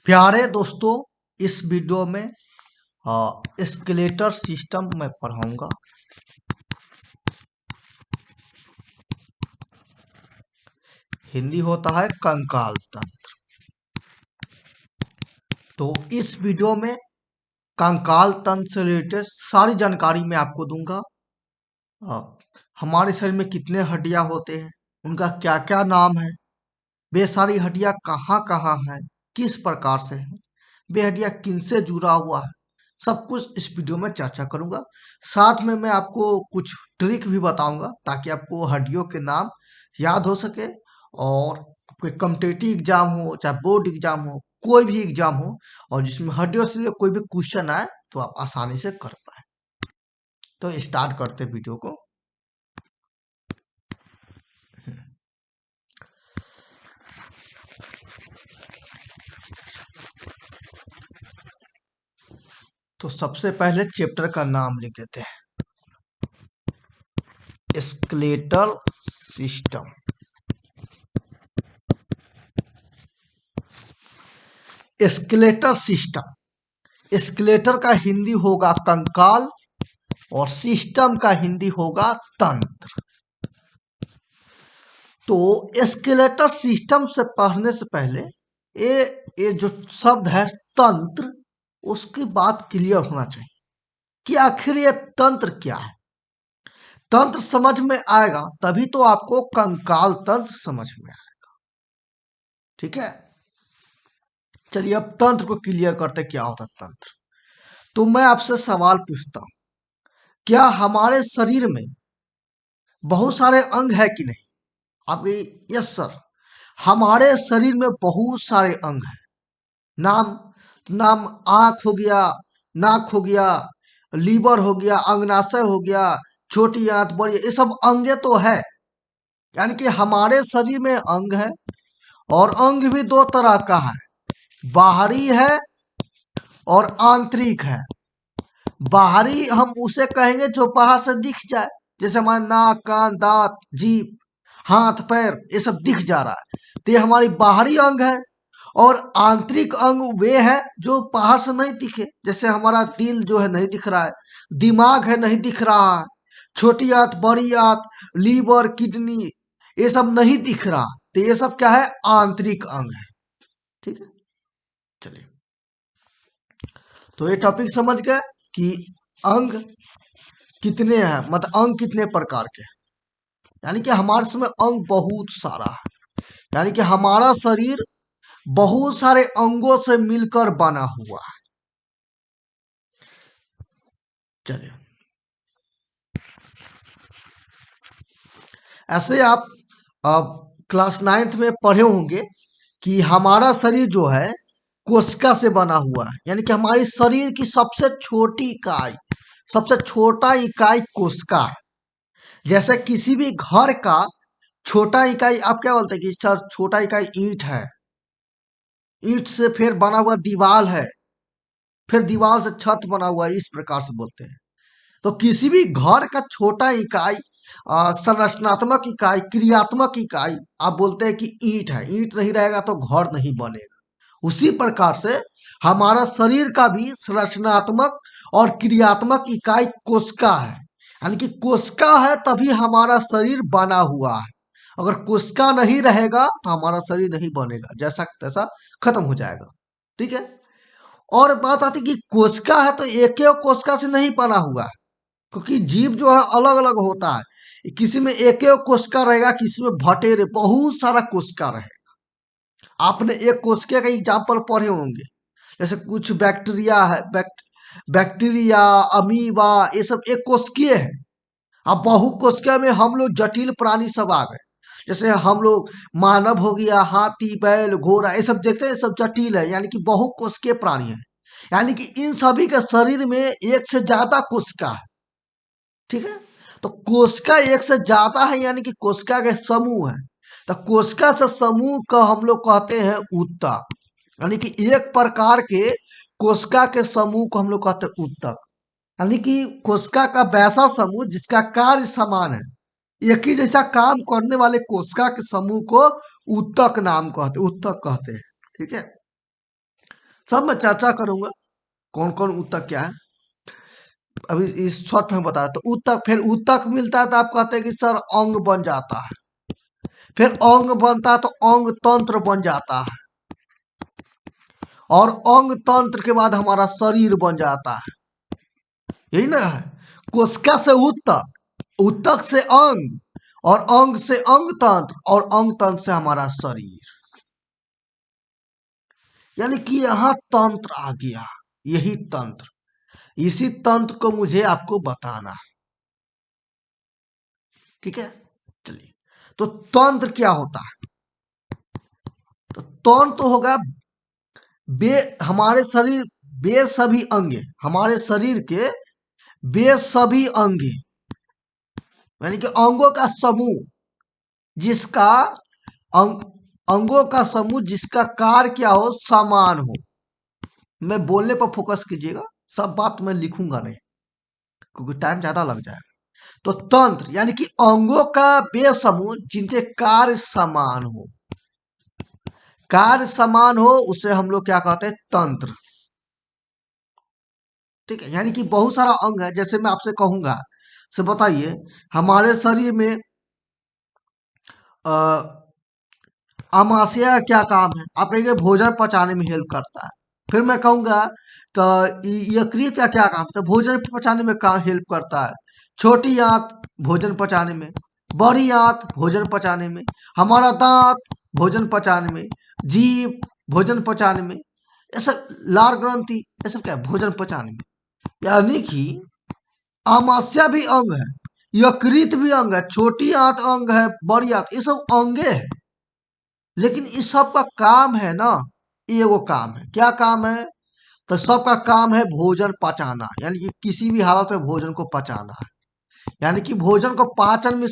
प्यारे दोस्तों, इस वीडियो में स्केलेटर सिस्टम मैं पढ़ाऊंगा। हिंदी होता है कंकाल तंत्र। तो इस वीडियो में कंकाल तंत्र से रिलेटेड सारी जानकारी मैं आपको दूंगा। अ, हमारे शरीर में कितने हड्डियां होते हैं, उनका क्या क्या नाम है, वे सारी हड्डियां कहाँ कहाँ हैं, किस प्रकार से हैं, वे हड्डियां किनसे जुड़ा हुआ है, सब कुछ इस वीडियो में चर्चा करूंगा। साथ में मैं आपको कुछ ट्रिक भी बताऊंगा ताकि आपको हड्डियों के नाम याद हो सके और कोई कॉम्पिटिटिव एग्जाम हो, चाहे बोर्ड एग्जाम हो, कोई भी एग्जाम हो और जिसमें हड्डियों से कोई भी क्वेश्चन आए तो आप आसानी से कर पाए। तो स्टार्ट करते वीडियो को। तो सबसे पहले चैप्टर का नाम लिख देते हैं, skeletal system. Skeletal system, skeletal का हिंदी होगा कंकाल और सिस्टम का हिंदी होगा तंत्र। तो स्केलेटर सिस्टम से पढ़ने से पहले ये जो शब्द है तंत्र, उसकी बात क्लियर होना चाहिए कि आखिर ये तंत्र क्या है। तंत्र समझ में आएगा तभी तो आपको कंकाल तंत्र समझ में आएगा। ठीक है, चलिए अब तंत्र को क्लियर करते क्या होता है तंत्र। तो मैं आपसे सवाल पूछता हूं, क्या हमारे शरीर में बहुत सारे अंग है कि नहीं? आप यस सर, हमारे शरीर में बहुत सारे अंग हैं। नाम नाम आंख हो गया, नाक हो गया, लीवर हो गया, अंगनाशय हो गया, छोटी आंत, बड़ी, ये सब अंगे तो है। यानी कि हमारे शरीर में अंग है और अंग भी दो तरह का है, बाहरी है और आंतरिक है। बाहरी हम उसे कहेंगे जो बाहर से दिख जाए, जैसे हमारे नाक, कान, दांत, जीभ, हाथ, पैर, ये सब दिख जा रहा है, तो ये हमारी बाहरी अंग है। और आंतरिक अंग वे है जो बाहर से नहीं दिखे, जैसे हमारा दिल जो है नहीं दिख रहा है, दिमाग है नहीं दिख रहा है, छोटी आंत, बड़ी आंत, लीवर, किडनी, ये सब नहीं दिख रहा, तो ये सब क्या है? आंतरिक अंग है। ठीक है, चलिए तो ये टॉपिक समझ गए कि अंग कितने हैं, मतलब अंग कितने प्रकार के हैं। यानी कि हमारे समय अंग बहुत सारा है, यानी कि हमारा शरीर बहुत सारे अंगों से मिलकर बना हुआ है। चलिए, ऐसे आप क्लास 9th में पढ़े होंगे कि हमारा शरीर जो है कोशिका से बना हुआ है। यानी कि हमारी शरीर की सबसे छोटी इकाई, सबसे छोटा इकाई कोशिका है। जैसे किसी भी घर का छोटा इकाई आप क्या बोलते हैं कि सर छोटा इकाई ईंट है, ईंट से फिर बना हुआ दीवार है, फिर दीवार से छत बना हुआ है, इस प्रकार से बोलते हैं। तो किसी भी घर का छोटा इकाई, संरचनात्मक इकाई, क्रियात्मक इकाई आप बोलते हैं कि ईंट है। ईंट नहीं रहेगा तो घर नहीं बनेगा। उसी प्रकार से हमारा शरीर का भी संरचनात्मक और क्रियात्मक इकाई कोशिका है। यानी कि कोशिका है तभी हमारा शरीर बना हुआ है। अगर कोशिका नहीं रहेगा तो हमारा शरीर नहीं बनेगा, जैसा तैसा खत्म हो जाएगा। ठीक है, और बात आती कि कोशिका है तो एक ही कोशिका से नहीं बना हुआ है, क्योंकि जीव जो है अलग अलग होता है। किसी में एक कोशिका रहेगा, किसी में भटेरे बहुत सारा कोशिका रहेगा। आपने एक कोशिका का एग्जाम्पल पढ़े होंगे, जैसे कुछ बैक्टीरिया है, बैक्टीरिया, अमीबा, ये सब एक कोशिकीय है। अब बहु कोशिका में हम लोग जटिल प्राणी सब आ गए, जैसे हम लोग मानव हो गया, हाथी, बैल, घोड़ा, ये सब देखते हैं, सब जटिल है, यानी कि बहु कोशिकीय प्राणी है। यानी कि इन सभी के शरीर में एक से ज्यादा कोशिका है। ठीक है, तो कोशिका एक से ज्यादा है, यानी कि कोशिका के समूह है। तो कोशिका से समूह का हम लोग कहते हैं ऊतक। यानी कि एक प्रकार के कोशिका के समूह को हम लोग कहते हैं ऊतक। यानी कि कोशिका का वैसा समूह जिसका कार्य समान है, एक ही जैसा काम करने वाले कोशिका के समूह को ऊतक नाम कहते, ऊतक कहते हैं। ठीक है, सब मैं चर्चा करूंगा कौन कौन ऊतक क्या है। अभी इस शॉर्ट में बताया तो ऊतक, फिर ऊतक मिलता है तो आप कहते हैं कि सर अंग बन जाता है, फिर अंग बनता है तो अंग तंत्र बन जाता है, और अंग तंत्र के बाद हमारा शरीर बन जाता है। यही ना है, कोशिका से ऊतक, ऊतक से अंग, और अंग से अंग तंत्र, और अंग तंत्र से हमारा शरीर। यानी कि यहां तंत्र आ गया, यही तंत्र, इसी तंत्र को मुझे आपको बताना है। ठीक है, चलिए। तो तंत्र क्या होता है? तो तंत्र तो होगा बे हमारे शरीर, बे सभी अंगे, हमारे शरीर के बे सभी अंगे, यानी कि अंगों का समूह, जिसका अंग, अंगों का समूह जिसका कार्य क्या हो, समान हो। मैं बोलने पर फोकस कीजिएगा, सब बात मैं लिखूंगा नहीं क्योंकि टाइम ज्यादा लग जाएगा। तो तंत्र यानी कि अंगों का वे समूह जिनके कार्य समान हो, कार्य समान हो उसे हम लोग क्या कहते हैं, तंत्र। ठीक है, यानी कि बहुत सारा अंग है, जैसे मैं आपसे कहूंगा, से बताइए हमारे शरीर में अमाशय का क्या काम है? आप कहेंगे भोजन पचाने में हेल्प करता है। फिर मैं कहूंगा तो यकृत का क्या काम, तो भोजन पचाने में काम हेल्प करता है। छोटी आंत भोजन पचाने में, बड़ी आंत भोजन पचाने में, हमारा दांत भोजन पचाने में, जीभ भोजन पचाने में, ये सब लार ग्रंथि, ये सब क्या है? भोजन पचाने में। यानी कि आमाशय भी अंग है, यकृत भी अंग है, छोटी आंत अंग है, बड़ी आंत, ये सब अंगे है। लेकिन इस सब का काम है ना, ये वो काम है, क्या काम है? तो सबका काम है भोजन पचाना, यानी कि किसी भी हालत में भोजन को पचाना है। यानी कि भोजन को पाचन में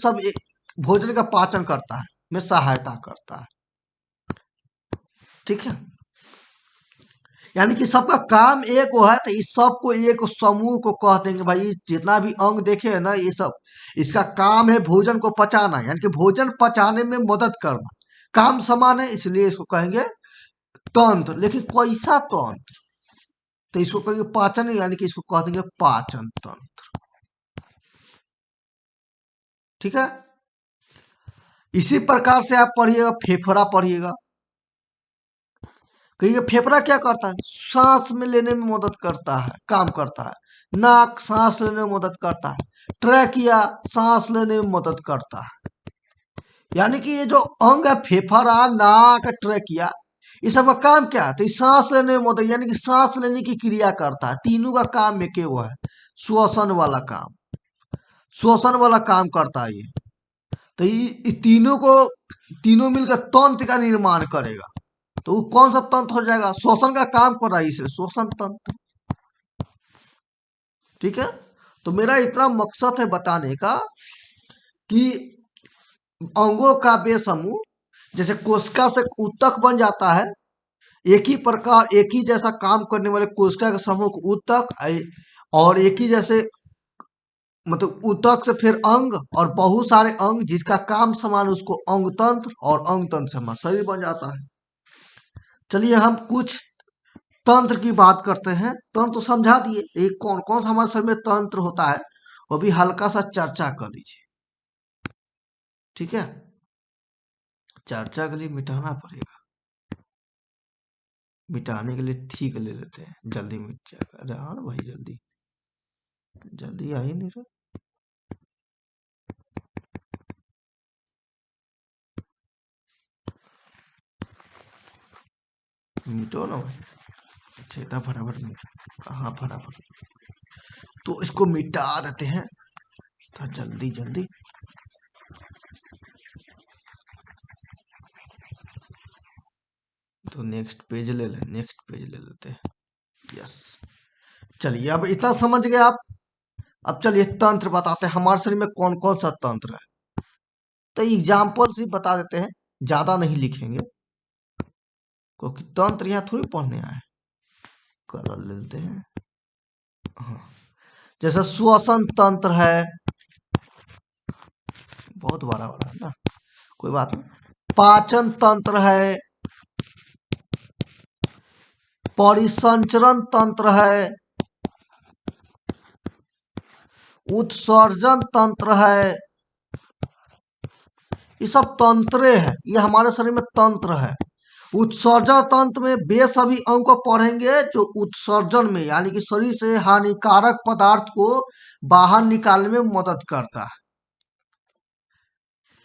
भोजन का पाचन करता है, में सहायता करता है। ठीक है, यानी कि सबका काम एक वो है, तो इस सब को एक समूह को कह देंगे भाई, जितना भी अंग देखे है ना, ये सब इसका काम है भोजन को पचाना, यानी कि भोजन पचाने में मदद करना, काम समान है, इसलिए इसको कहेंगे तंत्र। लेकिन कैसा तंत्र? तो इसको कहेंगे पाचन, यानी कि इसको कह देंगे पाचन तंत्र। ठीक है, इसी प्रकार से आप पढ़िएगा, फेफड़ा पढ़िएगा। कहिए फेफड़ा क्या करता है? सांस में लेने में मदद करता है, काम करता है। नाक सांस लेने में मदद करता है। ट्रैकिया सांस लेने में मदद करता है। यानी कि ये जो अंग है, फेफड़ा, नाक, ट्रैकिया, इस सब का काम क्या है? तो ये सांस लेने में मदद, यानी कि सांस लेने की क्रिया करता है। तीनों का काम एक वो है, श्वसन वाला काम, श्वसन वाला काम करता है ये। तो ये तीनों को, तीनों मिलकर तंत्र का निर्माण करेगा। तो वो कौन सा तंत्र हो जाएगा? श्वसन का काम कर रहा है, इसे श्वसन तंत्र। ठीक है, तो मेरा इतना मकसद है बताने का कि अंगों का वे समूह, जैसे कोशिका से ऊतक बन जाता है, एक ही प्रकार, एक ही जैसा काम करने वाले कोशिका के समूह को ऊतक, और एक ही जैसे, मतलब ऊतक से फिर अंग, और बहुत सारे अंग जिसका काम समान, उसको अंग तंत्र, और अंग तंत्र से हमारा शरीर बन जाता है। चलिए हम कुछ तंत्र की बात करते हैं। तंत्र तो समझा दिए, एक कौन कौन सा हमारे शरीर में तंत्र होता है, वो भी हल्का सा चर्चा कर लीजिए। ठीक है, चर्चा के लिए मिटाना पड़ेगा, मिटाने के लिए ठीक ले लेते हैं, जल्दी मिट जाएगा। अरे हाँ भाई, जल्दी जल्दी आ ही नहीं रहा, मिटो ना भाई। अच्छा इतना फटाफट मिट, हाँ फटाफट, तो इसको मिटा देते हैं, तो जल्दी जल्दी। तो नेक्स्ट पेज ले ले, नेक्स्ट पेज ले लेते हैं। यस, चलिए अब इतना समझ गए आप। अब चलिए तंत्र बताते हैं, हमारे शरीर में कौन कौन सा तंत्र है। तो एग्जाम्पल से बता देते हैं, ज्यादा नहीं लिखेंगे क्योंकि तंत्र यहाँ थोड़ी पढ़ने आए। कलर ले लेते हैं, हाँ, जैसे श्वसन तंत्र है, बहुत बड़ा बड़ा है ना, कोई बात नहीं। पाचन तंत्र है, परिसंचरण तंत्र है, उत्सर्जन तंत्र है, ये सब तंत्रे हैं, ये हमारे शरीर में तंत्र है। उत्सर्जन तंत्र में वे सभी अंग को पढ़ेंगे जो उत्सर्जन में यानी कि शरीर से हानिकारक पदार्थ को बाहर निकालने में मदद करता है।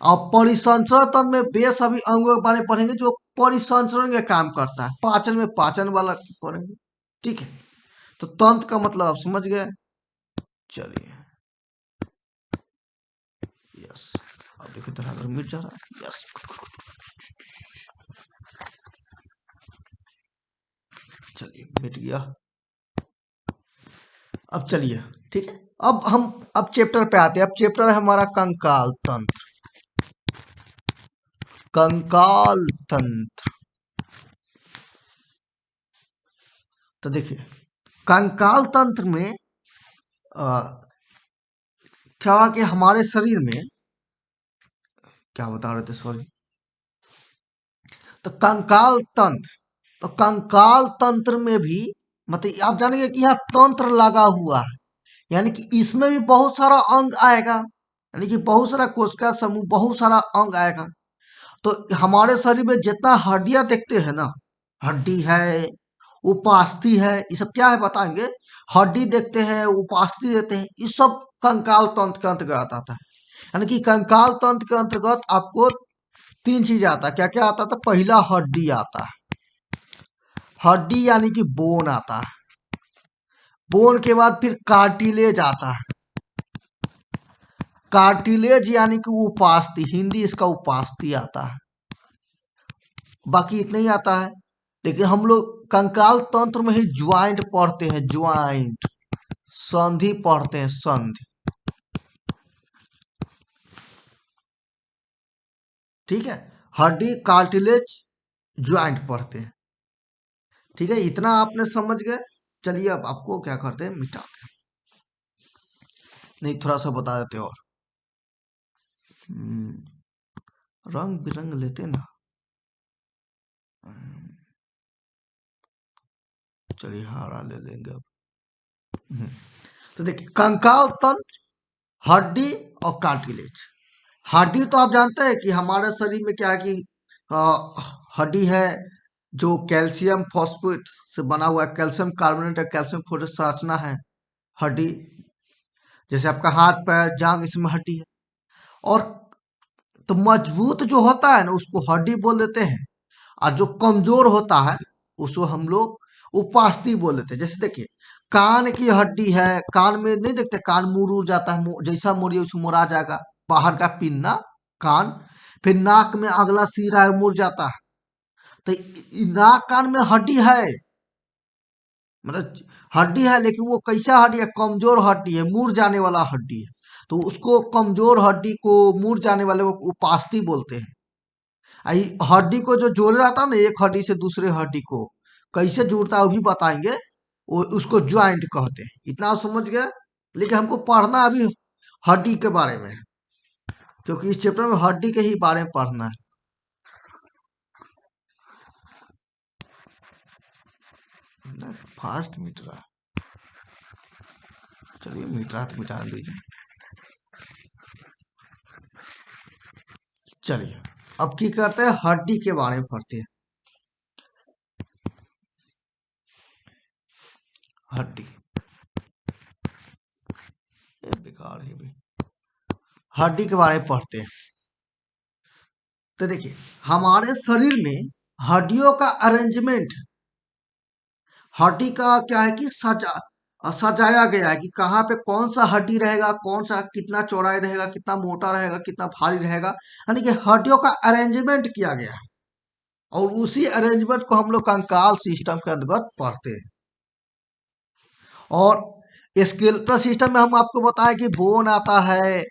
और परिसंचरण तंत्र में वे सभी अंगों के बारे में पढ़ेंगे जो परिसंचरण के काम करता है। पाचन में पाचन वाला पढ़ेंगे। ठीक है, तो तंत्र का मतलब आप समझ गए। चलिए, यस, अब देखिए तरह अगर मिट जा रहा है, यस, चलिए मिट गया। अब चलिए, ठीक है, अब चैप्टर पे आते हैं। अब चैप्टर है हमारा कंकाल तंत्र। कंकाल तंत्र, तो देखिए कंकाल तंत्र में क्या हुआ कि हमारे शरीर में क्या बता रहे थे, सॉरी, तो कंकाल तंत्र में भी मतलब आप जानेंगे कि यहाँ तंत्र लगा हुआ है, यानी कि इसमें भी बहुत सारा अंग आएगा, यानी कि बहुत सारा कोशिका समूह, बहुत सारा अंग आएगा। तो हमारे शरीर में जितना हड्डियां देखते हैं ना, हड्डी है, उपास्थि है, ये सब क्या है बताएंगे। हड्डी देखते हैं, उपास्थि देखते हैं, ये सब कंकाल तंत्र के अंतर्गत आता है। यानी कि कंकाल तंत्र के अंतर्गत आपको तीन चीज आता है। क्या क्या आता था? पहला हड्डी आता है, हड्डी यानी कि बोन आता है। बोन के बाद फिर कार्टिलेज आता है, कार्टिलेज यानी कि उपास्थि, हिंदी इसका उपास्थि आता है। बाकी इतना ही आता है। लेकिन हम लोग कंकाल तंत्र में ही ज्वाइंट पढ़ते हैं, ज्वाइंट, संधि पढ़ते हैं, संधि। ठीक है, हड्डी, कार्टिलेज, ज्वाइंट पढ़ते हैं। ठीक है, इतना आपने समझ गए। चलिए अब आपको क्या करते हैं, मिटाते हैं, नहीं थोड़ा सा बता देते और रंग बिरंग लेते ना। चलिए हरा ले लेंगे अब। तो देखिए कंकाल तंत्र, हड्डी और कार्टिलेज। हड्डी तो आप जानते हैं कि हमारे शरीर में क्या है कि हड्डी है जो कैल्शियम फॉस्फेट से बना हुआ है, कैल्शियम कार्बोनेट और कैल्शियम फॉस्फेट संरचना है हड्डी। जैसे आपका हाथ पैर जांग, इसमें हड्डी है। और तो मजबूत जो होता है ना उसको हड्डी बोल देते हैं, और जो कमजोर होता है उसको हम लोग उपास्थि बोल देते हैं। जैसे देखिए कान की हड्डी है, कान में नहीं देखते, कान मुड़ जाता है, जैसा मुड़िए वैसे मुड़ा जाएगा, बाहर का पिन्ना कान। फिर नाक में अगला सिरा है, मुड़ जाता है। तो नाक कान में हड्डी है, मतलब हड्डी है, लेकिन वो कैसा हड्डी है? कमजोर हड्डी है, मुड़ जाने वाला हड्डी है। तो उसको कमजोर हड्डी को, मुड़ जाने वाले को उपास्थि बोलते हैं। हड्डी को जो जोड़ रहता है ना, एक हड्डी से दूसरे हड्डी को कैसे जुड़ता है वो भी बताएंगे, वो उसको ज्वाइंट कहते हैं। इतना आप समझ गए। लेकिन हमको पढ़ना अभी हड्डी के बारे में है, क्योंकि इस चैप्टर में हड्डी के ही बारे में पढ़ना है। फास्ट मिट रहा, चलिए मिट रहा तो मिटा दीजिए। चलिए अब की करते हैं, हड्डी के बारे में पढ़ते हैं। हड्डी बेकार है भी, हड्डी के बारे में पढ़ते हैं। तो देखिए हमारे शरीर में हड्डियों का अरेंजमेंट, हड्डी का क्या है कि सजाया गया है कि कहाँ पे कौन सा हड्डी रहेगा, कौन सा कितना चौड़ाई रहेगा, कितना मोटा रहेगा, कितना भारी रहेगा, यानी कि हड्डियों का अरेंजमेंट किया गया है। और उसी अरेंजमेंट को हम लोग कंकाल सिस्टम के अंतर्गत पढ़ते हैं। और स्केलेटल सिस्टम में हम आपको बताएं कि बोन आता है,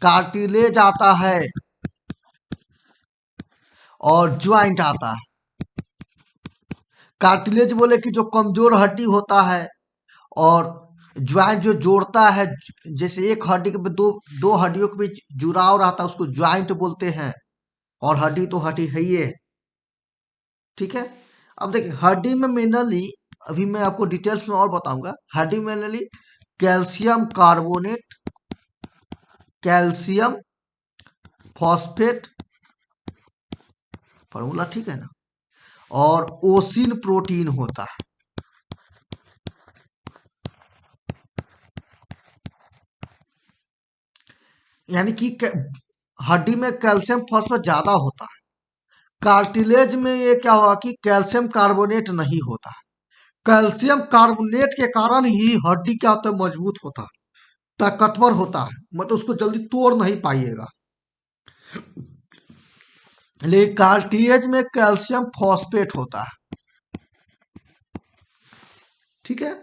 कार्टिलेज आता है और ज्वाइंट आता है। कार्टिलेज बोले कि जो कमजोर हड्डी होता है, और ज्वाइंट जो जोड़ता है, जैसे एक हड्डी के दो दो हड्डियों के बीच जुड़ाव रहता है उसको ज्वाइंट बोलते हैं। और हड्डी तो हड्डी है ही है, ठीक है। अब देखिए हड्डी में मेनली, अभी मैं आपको डिटेल्स में और बताऊंगा, हड्डी में mainly calcium carbonate, calcium phosphate, formula ठीक है ना, और ओसिन प्रोटीन होता है। यानी कि हड्डी में कैल्शियम फॉस्फेट ज्यादा होता है। कार्टिलेज में ये क्या होगा कि कैल्शियम कार्बोनेट नहीं होता है। कैल्शियम कार्बोनेट के कारण ही हड्डी क्या होता है, मजबूत होता है, ताकतवर होता है, मतलब उसको जल्दी तोड़ नहीं पाइएगा। लेकिन कार्टिलेज में कैल्शियम फॉस्फेट होता है। ठीक है,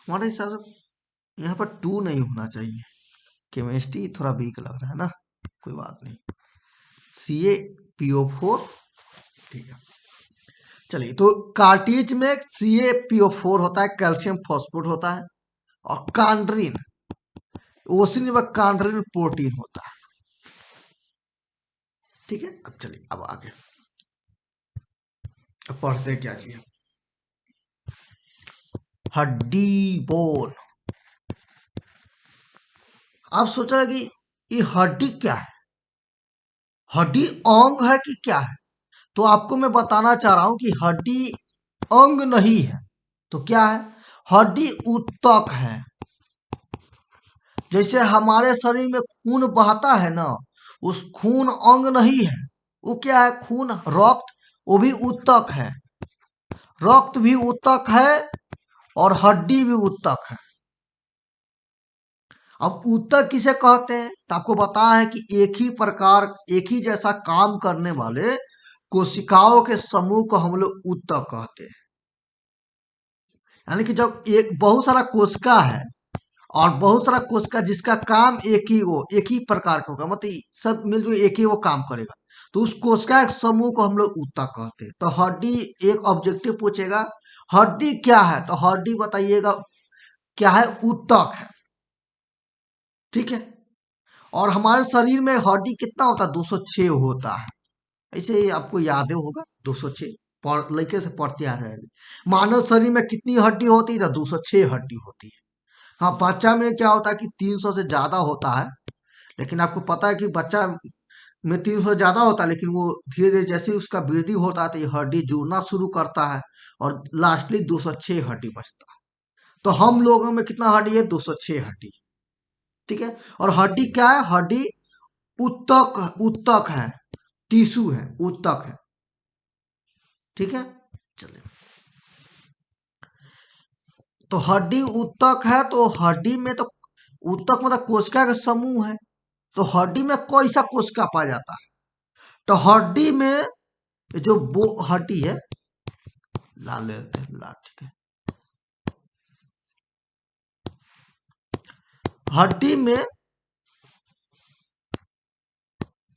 हमारे हिसाब से यहाँ पर 2 नहीं होना चाहिए, केमिस्ट्री थोड़ा वीक लग रहा है ना, कोई बात नहीं। CaPO4, ठीक है। चलिए, तो कार्टिलेज में CaPO4 होता है, कैल्शियम फॉस्फेट होता है, और कांड्रीन, ओसिन व कांड्रीन प्रोटीन होता है। ठीक है, अब चलिए अब आगे अब पढ़ते हैं क्या चीज। हड्डी, बोन। आप सोच रहे कि ये हड्डी क्या है, हड्डी अंग है कि क्या है? तो आपको मैं बताना चाह रहा हूं कि हड्डी अंग नहीं है, तो क्या है? हड्डी ऊतक है। जैसे हमारे शरीर में खून बहता है ना, उस खून अंग नहीं है, वो क्या है? खून, रक्त, वो भी ऊतक है। रक्त भी ऊतक है और हड्डी भी ऊतक है। अब ऊतक किसे कहते हैं? तो आपको पता है कि एक ही प्रकार, एक ही जैसा काम करने वाले कोशिकाओं के समूह को हम लोग ऊतक कहते हैं। यानी कि जब एक बहुत सारा कोशिका है और बहुत सारा कोशिका जिसका काम एक ही वो एक ही प्रकार का होगा, मतलब सब मिलजुल एक ही वो काम करेगा, तो उस कोशिका के समूह को हम लोग ऊतक कहते हैं। तो हड्डी, एक ऑब्जेक्टिव पूछेगा हड्डी क्या है, तो हड्डी बताइएगा क्या है? ऊतक है। ठीक है, और हमारे शरीर में हड्डी कितना होता है? 206 होता है। ऐसे ही आपको याद ही होगा, 206 लड़के से पढ़ते आ रहे हैं। मानव शरीर में कितनी हड्डी होती है? तो 206 हड्डी होती है। हाँ, बच्चा में क्या होता है कि 300 से ज्यादा होता है, लेकिन आपको पता है कि बच्चा में 300 ज्यादा होता है, लेकिन वो धीरे धीरे जैसे ही उसका वृद्धि होता है तो ये हड्डी जुड़ना शुरू करता है और लास्टली 206 हड्डी बचता है। तो हम लोगों में कितना हड्डी है? 206 हड्डी। ठीक है, और हड्डी क्या है? हड्डी ऊतक, ऊतक है, टिश्यू है, ऊतक है। ठीक है, चलिए, तो हड्डी ऊतक है, तो हड्डी में तो ऊतक मतलब कोशिका का समूह है, तो हड्डी में कोई सा कोशिका पाया जाता है? तो हड्डी में जो वो हड्डी है, लाल लेते हैं, लाल, ठीक है। हड्डी में,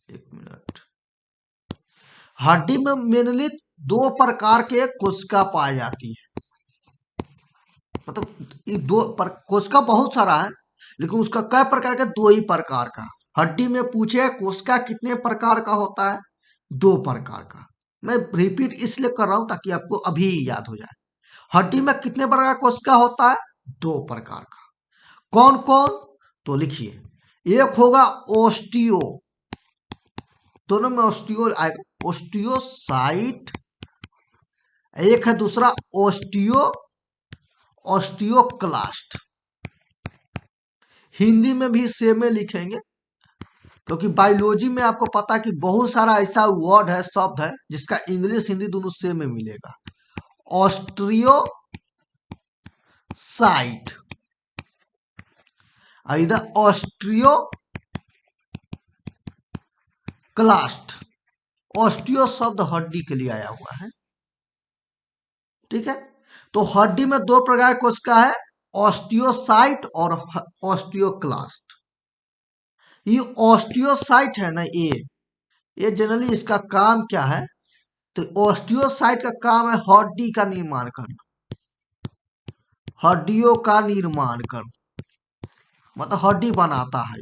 एक मिनट, हड्डी में मेनली 2 प्रकार के कोशिका पाई जाती है। मतलब ये कोशिका बहुत सारा है, लेकिन उसका कई प्रकार का? 2 ही प्रकार का। हड्डी में पूछे कोशिका कितने प्रकार का होता है? 2 प्रकार का। मैं रिपीट इसलिए कर रहा हूं ताकि आपको अभी याद हो जाए। हड्डी में कितने प्रकार का कोशिका होता है? 2 प्रकार का। कौन कौन? तो लिखिए, एक होगा ओस्टियो, दोनों में ओस्टियो आएगा, ओस्टियोसाइट। एक है दूसरा ओस्टियो, ऑस्टियोक्लास्ट। हिंदी में भी सेम में लिखेंगे, क्योंकि बायोलॉजी में आपको पता है कि बहुत सारा ऐसा वर्ड है, शब्द है, जिसका इंग्लिश हिंदी दोनों सेम में मिलेगा। ऑस्ट्रियोसाइट, इधर ऑस्ट्रियो क्लास्ट। ऑस्टियो शब्द हड्डी के लिए आया हुआ है। ठीक है, तो हड्डी में 2 प्रकार की कोशिका है, ऑस्टियोसाइट और ऑस्टियोक्लास्ट। ये ऑस्टियोसाइट है ना, ये जनरली इसका काम क्या है? तो ऑस्टियोसाइट का काम है हड्डी का निर्माण करना, हड्डियों का निर्माण करना, मतलब हड्डी बनाता है,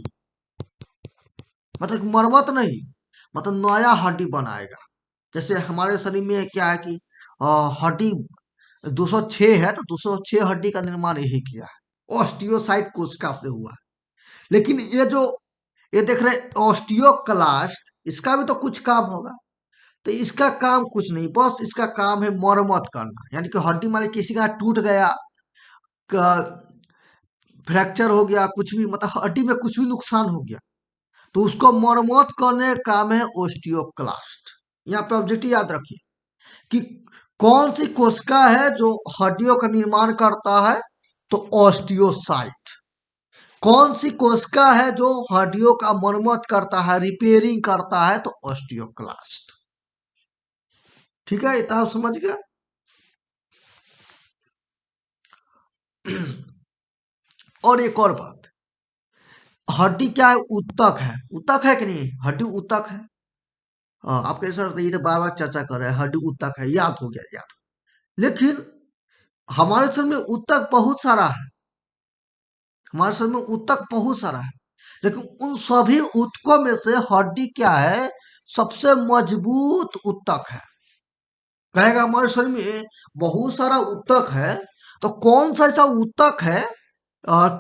मतलब मरम्मत नहीं, मतलब नया हड्डी बनाएगा। जैसे हमारे शरीर में क्या है कि हड्डी 206 है, तो 206 हड्डी का निर्माण यही किया है, ऑस्टियोसाइट कोशिका से हुआ है। लेकिन ये देख रहे हैं ऑस्टियोक्लास्ट, इसका भी तो कुछ काम होगा। तो इसका काम कुछ नहीं, बस इसका काम है मरम्मत करना। यानी कि हड्डी मान लीजिए किसी का टूट गया, फ्रैक्चर हो गया, कुछ भी मतलब हड्डी में कुछ भी नुकसान हो गया, तो उसको मरम्मत करने का काम है ऑस्टियोक्लास्ट। यहाँ पे ऑब्जेक्टिव याद रखिए कि कौन सी कोशिका है जो हड्डियों का निर्माण करता है, तो ऑस्टियोसाइट। कौन सी कोशिका है जो हड्डियों का मरम्मत करता है, रिपेयरिंग करता है, तो ऑस्टियोक्लास्ट। ठीक है, इतना आप समझ गया। और एक और बात, हड्डी क्या है, उत्तक है। उत्तक है कि नहीं, हड्डी उत्तक है। आप कह सर ये तो बार बार चर्चा कर रहे हैं, हड्डी उत्तक है, याद हो गया, याद। लेकिन हमारे शरीर में उत्तक बहुत सारा है, हमारे शरीर में उत्तक बहुत सारा है, लेकिन उन सभी उत्तकों में से हड्डी क्या है, सबसे मजबूत उत्तक है। कहेगा हमारे शरीर में बहुत सारा उत्तक है, तो कौन सा ऐसा उत्तक है,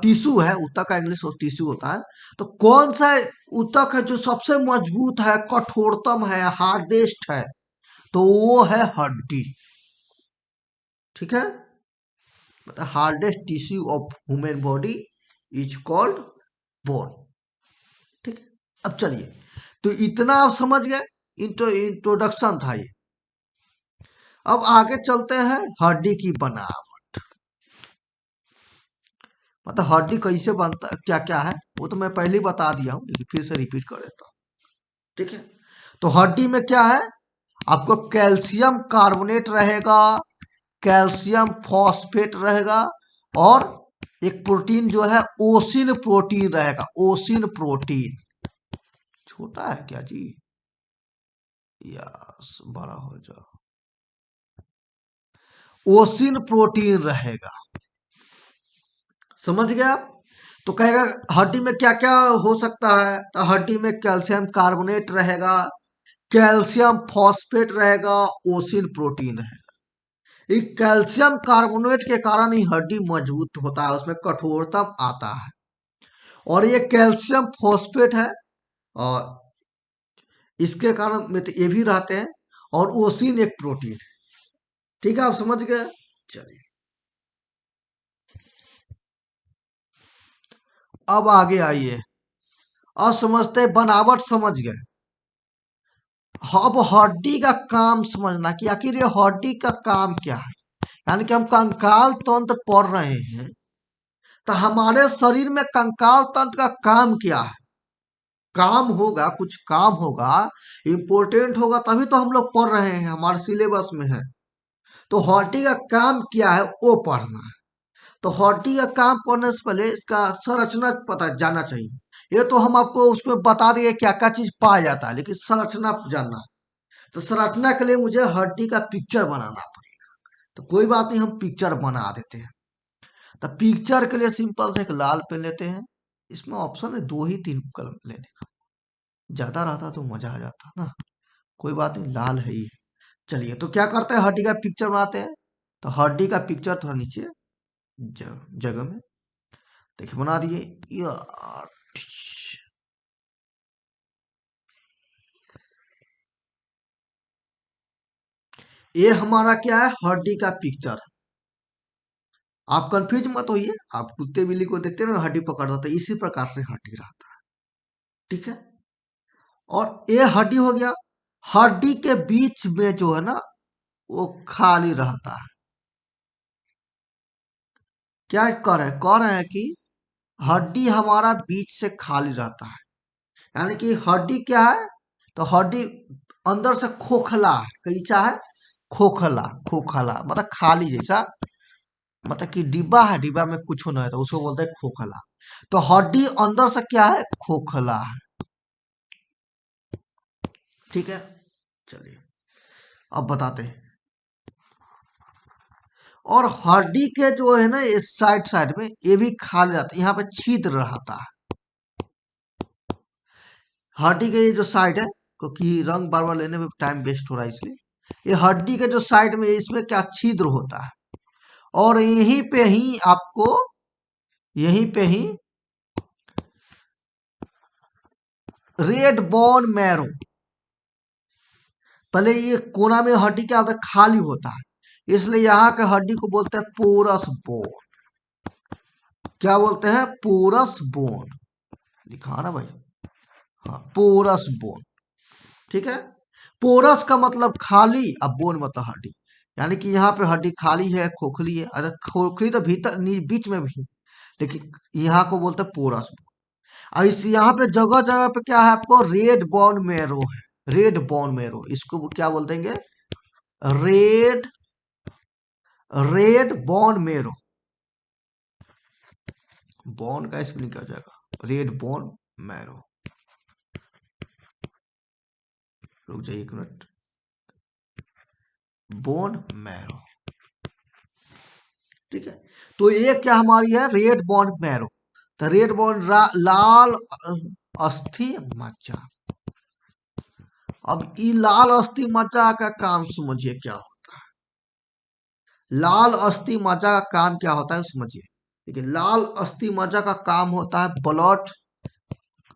टिश्यू है, उत्तक का इंग्लिश टिश्यू होता है, तो कौन सा उत्तक है जो सबसे मजबूत है, कठोरतम है, हार्डेस्ट है, तो वो है हड्डी। ठीक है, मतलब hardest tissue of human body is called bone. ठीक है, अब चलिए, तो इतना आप समझ गए, इंट्रोडक्शन था ये। अब आगे चलते हैं हड्डी की बनावट। मतलब हड्डी कैसे बनता है, क्या क्या है, वो तो मैं पहले ही बता दिया हूं, लेकिन फिर से रिपीट कर देता हूँ। ठीक है, तो हड्डी में क्या है, आपको कैल्शियम कार्बोनेट रहेगा, कैल्शियम फॉस्फेट रहेगा, और एक प्रोटीन जो है ओसिन प्रोटीन रहेगा। ओसिन प्रोटीन छोटा है क्या जी, यस बड़ा हो जाओ। ओसिन प्रोटीन रहेगा, समझ गया आप। तो कहेगा हड्डी में क्या क्या हो सकता है, तो हड्डी में कैल्शियम कार्बोनेट रहेगा, कैल्शियम फॉस्फेट रहेगा, ओसिन प्रोटीन है। ये कैल्शियम कार्बोनेट के कारण ही हड्डी मजबूत होता है, उसमें कठोरता आता है। और ये कैल्शियम फॉस्फेट है, और इसके कारण में तो ये भी रहते हैं, और ओसिन एक प्रोटीन है। ठीक है, आप समझ गए। चलिए अब आगे आइए, अब समझते हैं बनावट, समझ गए। अब हड्डी का काम समझना कि आखिर ये हड्डी का काम क्या है। यानी कि हम कंकाल तंत्र पढ़ रहे हैं, तो हमारे शरीर में कंकाल तंत्र का काम क्या है। काम होगा, कुछ काम होगा, इंपॉर्टेंट होगा, तभी तो हम लोग पढ़ रहे हैं, हमारे सिलेबस में है। तो हड्डी का काम क्या है वो पढ़ना है। तो हड्डी का काम पढ़ने से पहले इसका संरचना पता जाना चाहिए। ये तो हम आपको उसमें बता दिए क्या क्या चीज पाया जाता है, लेकिन संरचना जानना है। तो संरचना के लिए मुझे हड्डी का पिक्चर बनाना पड़ेगा। तो कोई बात नहीं, हम पिक्चर बना देते हैं। तो पिक्चर के लिए सिंपल से एक लाल पेन लेते हैं, इसमें ऑप्शन है 2 ही 3 कलम लेने का, ज्यादा रहता तो मजा आ जाता ना। कोई बात नहीं, लाल है ही। चलिए, तो क्या करते हैं, हड्डी का पिक्चर बनाते हैं। तो हड्डी का पिक्चर थोड़ा नीचे जगह में देखिए बना दिए यार। ये हमारा क्या है, हड्डी का पिक्चर। आप कंफ्यूज मत होइए, आप कुत्ते बिल्ली को देखते हैं ना, हड्डी पकड़ देते हैं, इसी प्रकार से हड्डी रहता है। ठीक है, और ये हड्डी हो गया। हड्डी के बीच में जो है ना, वो खाली रहता है। क्या कह रहे हैं कि हड्डी हमारा बीच से खाली रहता है। यानी कि हड्डी क्या है, तो हड्डी अंदर से खोखला है। कैसा है, खोखला, खोखला मतलब खाली जैसा, मतलब कि डिब्बा है, डिब्बा में कुछ नहीं है, तो उसको बोलते हैं खोखला। तो हड्डी अंदर से क्या है, खोखला है। ठीक है, चलिए अब बताते हैं। और हड्डी के जो है ना, इस साइड साइड में ये भी खाली रहता है, यहाँ पे छिद्र रहता है। हड्डी के ये जो साइड है, क्योंकि रंग बार बार लेने में टाइम वेस्ट हो रहा है, इसलिए ये हड्डी के जो साइड में इसमें क्या छिद्र होता है, और यहीं पे ही आपको, यहीं पे ही रेड बोन मैरो, पहले ये कोना में हड्डी क्या होता है, खाली होता है, इसलिए यहाँ के हड्डी को बोलते हैं पोरस बोन। क्या बोलते हैं, पोरस बोन, लिखा ना भाई, हाँ पोरस बोन, ठीक है। पोरस का मतलब खाली, अब बोन मतलब हड्डी, यानी कि यहाँ पे हड्डी खाली है, खोखली है, अरे खोखली तो भीतर बीच में भी, लेकिन यहाँ को बोलते हैं पोरस बोन। और इस यहाँ पे जगह जगह पे क्या है, आपको रेड बोन मेरो है, रेड बोन मेरो, इसको वो क्या बोल देंगे, red, red bone marrow, bone का स्पेलिंग क्या हो जाएगा, रेड बोन मैरो, रुक जाइए एक मिनट, बोन मैरो, ठीक है। तो ये क्या हमारी है, रेड बोन मैरो, तो रेड बोन लाल अस्थि मज्जा। अब ये लाल अस्थि मज्जा का काम समझिए क्या होता है, लाल अस्थि मज्जा का काम क्या होता है समझिए। देखिए लाल अस्थि मज्जा का काम होता है ब्लड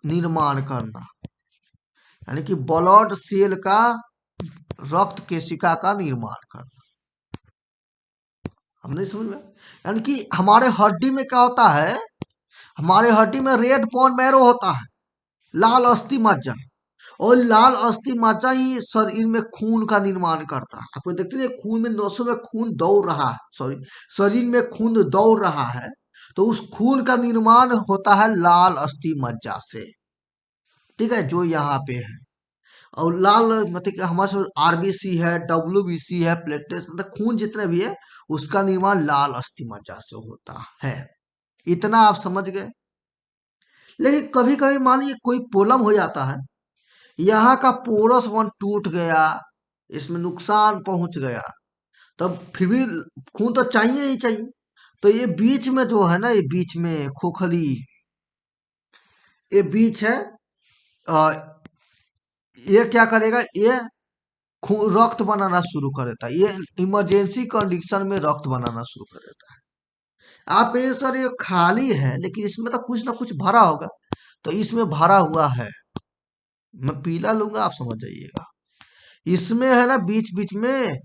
निर्माण करना, यानी कि ब्लड सेल का, रक्त केशिका का निर्माण करना, हम नहीं समझ में, यानी कि हमारे हड्डी में क्या होता है, हमारे हड्डी में रेड बोन मैरो होता है, लाल अस्थि मज्जा, और लाल अस्थि मज्जा ही शरीर में खून का निर्माण करता है। आपको देखते हैं खून में, नसों में खून दौड़ रहा है, सॉरी शरीर में खून दौड़ रहा है, तो उस खून का निर्माण होता है लाल अस्थि मज्जा से, ठीक है, जो यहाँ पे है। और लाल मतलब कि हमारे आरबीसी है, डब्ल्यूबीसी है, प्लेटलेट्स, मतलब खून जितने भी है उसका निर्माण लाल अस्थि मज्जा से होता है, इतना आप समझ गए। लेकिन कभी कभी मान लीजिए कोई प्रॉब्लम हो जाता है, यहाँ का पोरस वन टूट गया, इसमें नुकसान पहुंच गया, तब फिर भी खून तो चाहिए ही चाहिए, तो ये बीच में जो है ना, ये बीच में खोखली, ये बीच है, आ, ये क्या करेगा, ये खून रक्त बनाना शुरू कर देता है, ये इमरजेंसी कंडीशन में रक्त बनाना शुरू कर देता है। आप ये सर ये खाली है, लेकिन इसमें तो कुछ ना कुछ भरा होगा, तो इसमें भरा हुआ है, मैं पीला लूंगा आप समझ जाइएगा, इसमें है ना बीच बीच में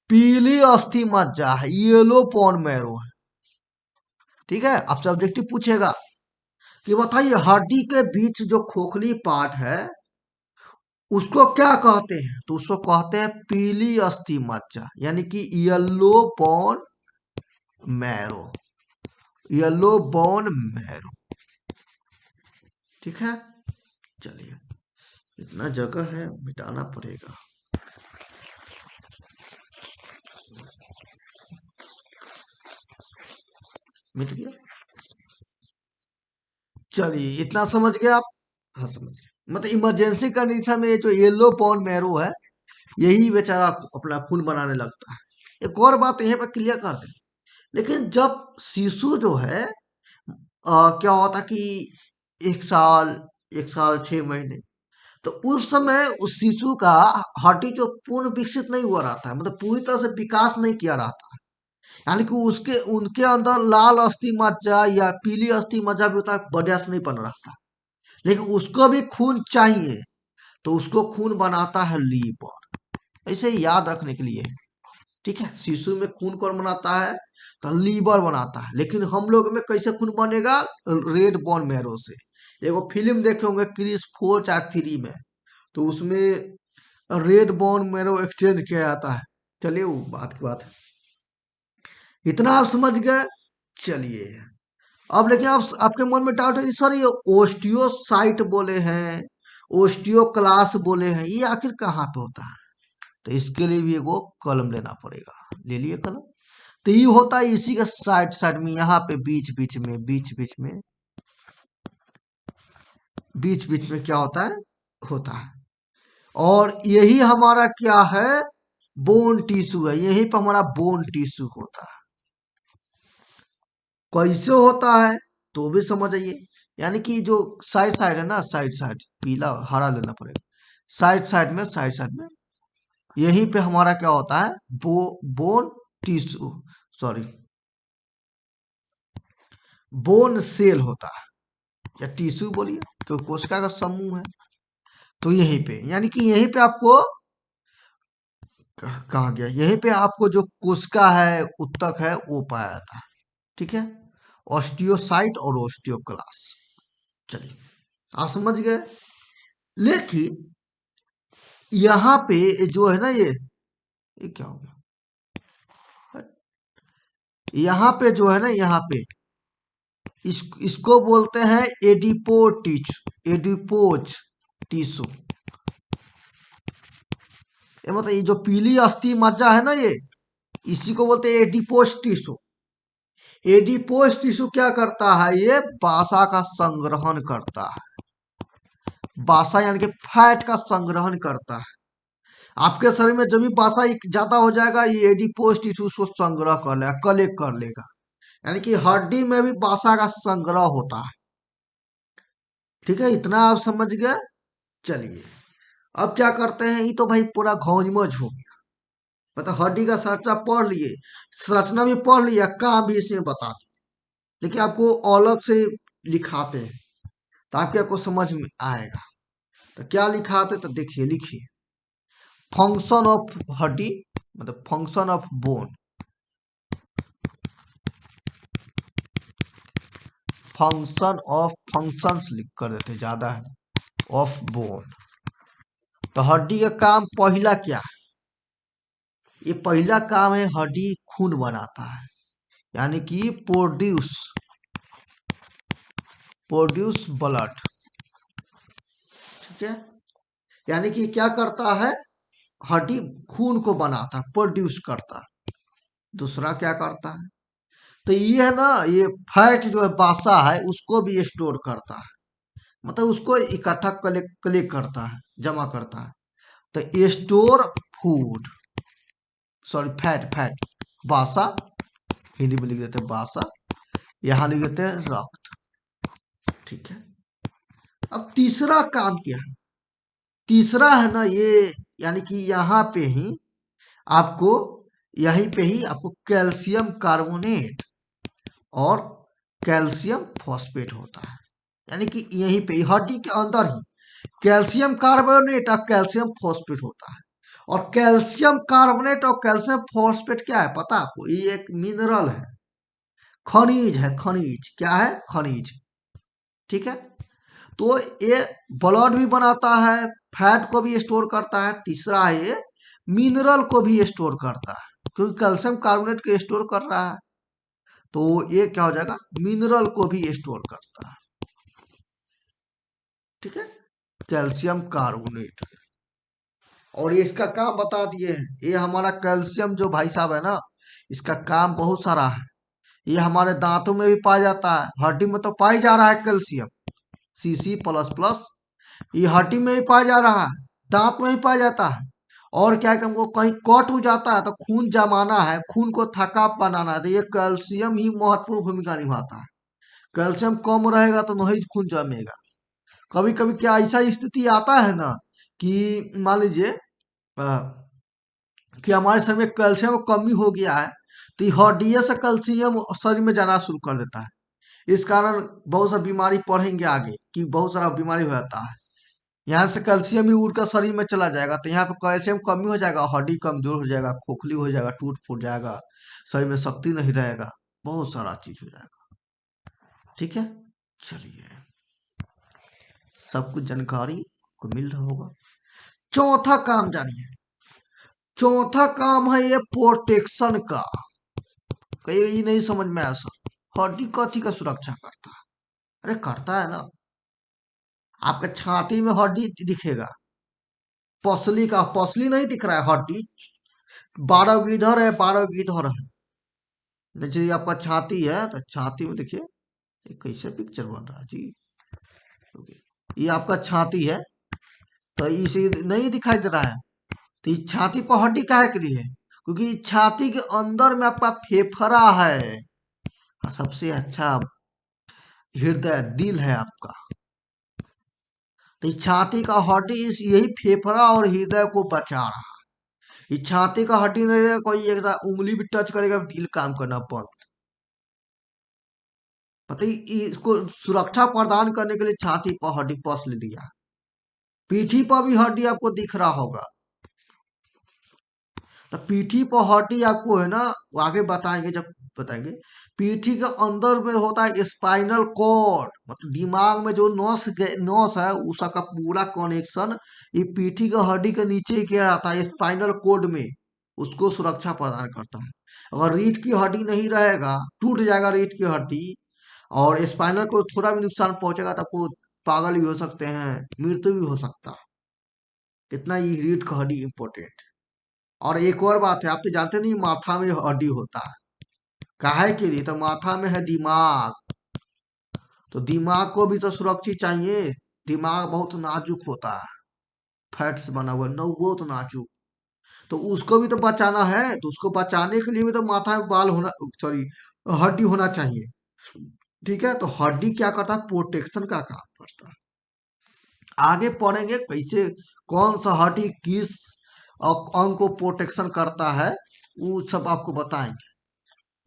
पीली अस्थि मज्जा है, येलो पोन मैरो है, ठीक है। अब सब्जेक्टिव पूछेगा कि बताइए हड्डी के बीच जो खोखली पार्ट है उसको क्या कहते हैं, तो उसको कहते हैं पीली अस्थि मज्जा, यानी कि yellow bone marrow, yellow bone marrow, ठीक है। चलिए इतना जगह है, मिटाना पड़ेगा, मिट गया, चलिए इतना समझ गए आप, हाँ समझ गए, मतलब इमरजेंसी कंडीशन में ये जो येलो बोन मैरो है, यही बेचारा अपना खून बनाने लगता है। एक और बात यहाँ पर क्लियर कर दें, लेकिन जब शिशु जो है, क्या होता कि 1 साल, 1 साल 6 महीने, तो उस समय उस शिशु का हड्डी जो पूर्ण विकसित नहीं हुआ रहता है, मतलब पूरी तरह से विकास नहीं किया रहता है, यानी कि उसके उनके अंदर लाल अस्थि मज्जा या पीली अस्थि मज्जा भी होता है, बढ़िया से नहीं बन रहता, लेकिन उसको भी खून चाहिए, तो उसको खून बनाता है लीवर, ऐसे ही याद रखने के लिए, ठीक है। शिशु में खून कौन बनाता है, तो लीवर बनाता है, लेकिन हम लोग में कैसे खून बनेगा, रेड बोन मैरो से। एगो फिल्म देखे होंगे क्रिस 4 या 3 में, तो उसमें रेड बोन मैरो एक्सचेंज किया जाता है, चलिए वो बात की बात है, इतना आप समझ गए। चलिए अब लेकिन आप आपके मन में डाउट है सर, ये ओस्टियोसाइट बोले हैं, ओस्टियो क्लास बोले हैं, ये आखिर कहाँ पे होता है, तो इसके लिए भी एगो कलम लेना पड़ेगा, ले लिए कलम। तो ये होता है इसी के साइड साइड में, यहाँ पे बीच बीच में, बीच बीच में, बीच बीच में क्या होता है, होता है, और यही हमारा क्या है, बोन टिश्यू है, यहीं पर हमारा बोन टिश्यू होता है। कैसे होता है तो भी समझ आइए, यानी कि जो साइड साइड है ना, साइड साइड पीला हरा लेना पड़ेगा, साइड साइड में यहीं पे हमारा क्या होता है, bone tissue, sorry bone cell होता है, या टिश्यू बोलिए, क्योंकि कोशिका का समूह है। तो यहीं पे, यानी कि यहीं पे आपको कहा गया, यहीं पे आपको जो कोशिका है, उत्तक है, वो पाया जाता है। ठीक है, ऑस्टियोसाइट और ऑस्टियोक्लास्ट। चलिए, आप समझ गए। लेकिन यहाँ पे जो है ना, ये क्या हो गया, यहाँ पे जो है ना, यहाँ पे इसको बोलते हैं एडिपोज टिश्यू। ये मतलब ये जो पीली अस्थि मज्जा है ना, ये इसी को बोलते हैं एडिपोज टिश्यू। एडिपोज टिश्यू क्या करता है, ये बासा का संग्रहण करता है। बासा यानी कि फैट का संग्रहण करता है। आपके शरीर में जब भी बासा ज्यादा हो जाएगा, ये एडिपोज टिश्यू उसको संग्रह कर लेगा, कलेक्ट कर लेगा। यानी कि हड्डी में भी बासा का संग्रह होता है। ठीक है, इतना आप समझ गए। चलिए, अब क्या करते हैं, ये तो भाई पूरा घौंजमज हो गया, मतलब हड्डी का संरचना पढ़ लिए, संरचना भी पढ़ लिया, काम भी इसमें बता दिए, लेकिन आपको अलग से लिखाते हैं ताकि आपको समझ में आएगा। तो क्या लिखाते, तो देखिए, लिखिए फंक्शन ऑफ हड्डी, मतलब function of bone, function of, functions लिख कर देते ज्यादा है, ऑफ बोन। तो हड्डी का काम पहला क्या है, ये पहला काम है, हड्डी खून बनाता है, यानी कि प्रोड्यूस ब्लड। ठीक है, यानी कि क्या करता है, हड्डी खून को बनाता है, प्रोड्यूस करता है। दूसरा क्या करता है, तो ये है ना, ये फैट जो है, बासा है, उसको भी स्टोर करता है, मतलब उसको इकट्ठा कलेक्ट करता है, जमा करता है। तो स्टोर फूड, सॉरी फैट बासा, हिंदी में लिख देते हैं बासा, यहाँ लिख देते हैं रक्त। ठीक है, अब तीसरा काम क्या है, तीसरा है ना ये, यानी कि यहाँ पे ही आपको, यहीं पे ही आपको कैल्शियम कार्बोनेट और कैल्शियम फॉस्फेट होता है। यानी कि यहीं पे हड्डी के अंदर ही कैल्शियम कार्बोनेट और कैल्शियम फॉस्फेट होता है। और कैल्शियम कार्बोनेट और कैल्शियम फॉस्फेट क्या है पता है आपको, ये एक मिनरल है, खनिज है, खनिज क्या है, खनिज। ठीक है, तो ये ब्लड भी बनाता है, फैट को भी स्टोर करता है, तीसरा ये मिनरल को भी स्टोर करता है, क्योंकि कैल्शियम कार्बोनेट को स्टोर कर रहा है, तो ये क्या हो जाएगा, मिनरल को भी स्टोर करता है। ठीक है, कैल्शियम कार्बोनेट। और ये इसका काम बता दिए हैं, ये हमारा कैल्शियम जो भाई साहब है ना, इसका काम बहुत सारा है। ये हमारे दांतों में भी पाया जाता है, हड्डी में तो पाई जा रहा है कैल्शियम, Cc++, ये हड्डी में भी पाया जा रहा है, दांत में भी पाया जाता है। और क्या है कि हमको कहीं कट हो जाता है तो खून जमाना है, खून को थका बनाना है, तो ये कैल्शियम ही महत्वपूर्ण भूमिका निभाता है। कैल्शियम कम रहेगा तो नहीं खून जमेगा। कभी कभी क्या ऐसा स्थिति आता है ना, कि मान लीजिए कि हमारे शरीर में कैल्शियम कमी हो गया है, तो ये हड्डियों से कैल्शियम शरीर में जाना शुरू कर देता है। इस कारण बहुत सा बीमारी पढ़ेंगे आगे, कि बहुत सारा बीमारी हो जाता है, यहाँ से कैल्शियम ही उड़कर शरीर में चला जाएगा, तो यहाँ पे कैल्शियम कमी हो जाएगा, हड्डी कमजोर हो जाएगा, खोखली हो जाएगा, टूट फूट जाएगा, शरीर में शक्ति नहीं रहेगा, बहुत सारा चीज हो जाएगा। ठीक है, चलिए, सब कुछ जानकारी को मिल रहा होगा। चौथा काम जानिए, चौथा काम है ये प्रोटेक्शन का। कहीं ये नहीं समझ में आया सर, हड्डी कथी का सुरक्षा करता है, अरे करता है ना, आपके छाती में हड्डी दिखेगा, पसली का, पसली नहीं दिख रहा है, हड्डी 12 इधर है, 12 इधर है। जैसे आपका छाती है, तो छाती में देखिए, ये कैसे पिक्चर बन रहा है जी, ये आपका छाती है, तो इसे नहीं दिखाई दे रहा है, तो ये छाती पर हड्डी काहे के लिए है, क्योंकि छाती के अंदर में आपका फेफड़ा है, सबसे अच्छा हृदय, दिल है आपका। तो इस छाती का हड्डी इस यही फेफड़ा और हृदय को बचा रहा। इस छाती का हड्डी नहीं रहेगा, कोई एक उंगली भी टच करेगा दिल काम करना बंद। पता ही इसको सुरक्षा प्रदान करने के लिए छाती पर हड्डी पसली दिया। पीठी पर भी हड्डी आपको दिख रहा होगा। तो पीठी पर हड्डी आपको है ना, वो आगे बताएंगे जब बताएंगे। पीठी के अंदर में होता है स्पाइनल कॉर्ड, मतलब दिमाग में जो नस है उसका पूरा कनेक्शन ये पीठी के हड्डी के नीचे ही किया जाता है, स्पाइनल कॉर्ड में। उसको सुरक्षा प्रदान करता है। अगर रीढ़ की हड्डी नहीं रहेगा, टूट जाएगा रीढ़ की हड्डी, और स्पाइनल को थोड़ा भी नुकसान पहुंचेगा तो आपको पागल भी हो सकते हैं, मृत्यु भी हो सकता है। कितना ये रीढ़ की हड्डी इंपॉर्टेंट। और एक और बात है, आप तो जानते नहीं माथा में हड्डी होता है, काहे के लिए? तो माथा में है दिमाग, तो दिमाग को भी तो सुरक्षित चाहिए। दिमाग बहुत नाजुक होता है, फैट्स बना हुआ न, बहुत नाजुक। तो उसको भी तो बचाना है, तो उसको बचाने के लिए भी तो माथा में बाल होना, सॉरी, हड्डी होना चाहिए। ठीक है, तो हड्डी क्या करता है? प्रोटेक्शन का काम करता है। आगे पढ़ेंगे कैसे, कौन सा हड्डी किस अंग को प्रोटेक्शन करता है, वो सब आपको बताएंगे।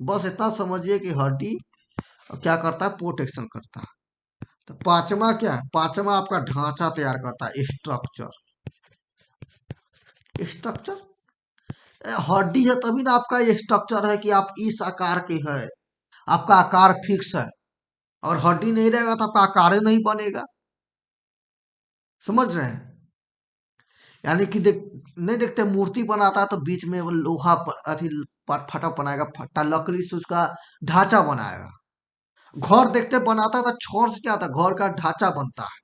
बस इतना समझिए कि हड्डी क्या करता है? प्रोटेक्शन करता है। तो पांचवा क्या है? पांचवा आपका ढांचा तैयार करता है, स्ट्रक्चर। स्ट्रक्चर हड्डी है तभी ना आपका ये स्ट्रक्चर है कि आप इस आकार के है, आपका आकार फिक्स है। और हड्डी नहीं रहेगा तो आपका आकार ही नहीं बनेगा। समझ रहे हैं? यानी कि नहीं देखते मूर्ति बनाता है तो बीच में वो लोहा अथी फटा बनाएगा, फटा लकड़ी से उसका ढांचा बनाएगा। घर देखते बनाता है तो छोर से क्या होता है? घर का ढांचा बनता है।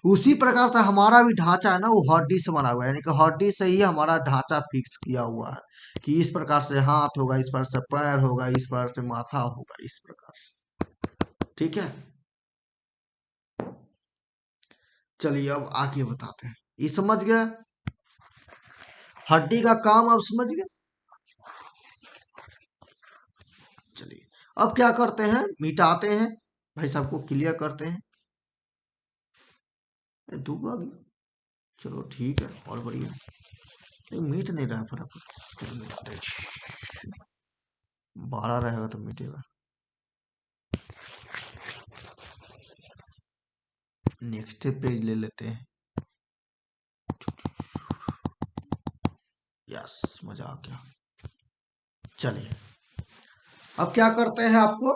उसी प्रकार से हमारा भी ढांचा है ना, वो हड्डी से बना हुआ है, यानी कि हड्डी से ही हमारा ढांचा फिक्स किया हुआ है कि इस प्रकार से हाथ होगा, इस प्रकार से पैर होगा, इस प्रकार से माथा होगा, इस प्रकार से। ठीक है, चलिए अब आगे बताते हैं। ये समझ गए? हड्डी का काम अब समझ गए। चलिए अब क्या करते हैं? मिटाते हैं भाई, सबको क्लियर करते हैं। धूप आ गया, चलो ठीक है, और बढ़िया। नहीं मीट नहीं रहा फटाफट, चलो मिटाते हैं। 12 रहेगा तो मिटेगा। नेक्स्ट पेज ले लेते हैं। यस, मजा आ गया। चलिए अब क्या करते हैं आपको,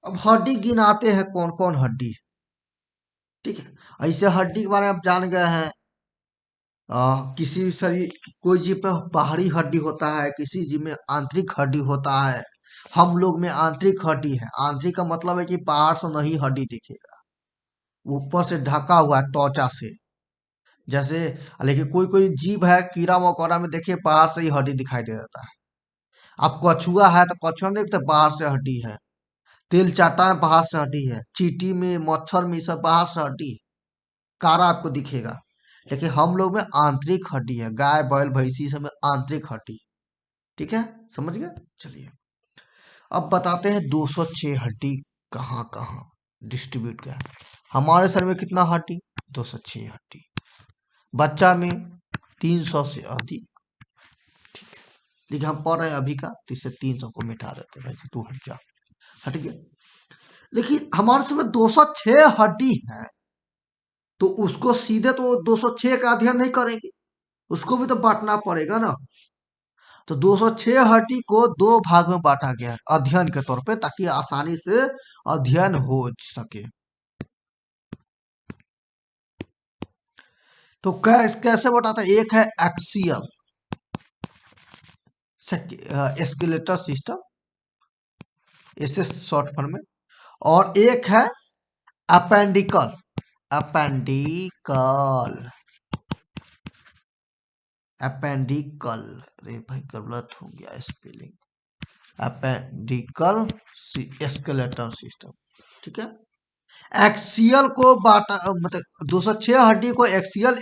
अब हड्डी गिनाते हैं कौन कौन हड्डी। ठीक है, ऐसे हड्डी के बारे में आप जान गए हैं। किसी शरीर, कोई जीव पे बाहरी हड्डी होता है, किसी जीव में आंतरिक हड्डी होता है। हम लोग में आंतरिक हड्डी है। आंतरिक का मतलब है कि बाहर से नहीं हड्डी दिखेगा, ऊपर से ढका हुआ है त्वचा से। जैसे, लेकिन कोई कोई जीव है कीड़ा मकोड़ा में, देखिए बाहर से ही हड्डी दिखाई दे देता है। अब कछुआ है तो कछुआ में देखते बाहर से हड्डी है। तेल चाटा में बाहर से हड्डी है। चींटी में, मच्छर में, सब बाहर से हड्डी है, कारा आपको दिखेगा। लेकिन हम लोग में आंतरिक हड्डी है, गाय बैल भैंसी सब में आंतरिक हड्डी। ठीक है, समझ गए? चलिए अब बताते हैं 206 हड्डी कहाँ कहाँ डिस्ट्रीब्यूट किया है। हमारे शरीर में कितना हड्डी? 206 हड्डी। बच्चा में 300 से अधिक। ठीक है, लेकिन हम पढ़ रहे हैं अभी का, तो इससे 300 को मिटा देते हैं, भाई तू हट जा, हट गया। लेकिन हमारे शरीर में 206 हड्डी है, तो उसको सीधे तो 206 का अध्ययन नहीं करेंगे, उसको भी तो बांटना पड़ेगा ना। तो 206 हड्डी को दो भाग में बांटा गया है अध्ययन के तौर पे, ताकि आसानी से अध्ययन हो सके। तो कैसे बताता है? एक है एक्सियल स्केलेटल सिस्टम, इसे शॉर्ट फॉर्म में, और एक है अपेंडिकल। अपेंडिकल, अपेंडिकल, अरे भाई गलत हो गया स्पेलिंग। अपेंडिकल skeletal system. ठीक है, एक्सियल को बांटा, मतलब 206 हड्डी को एक्सियल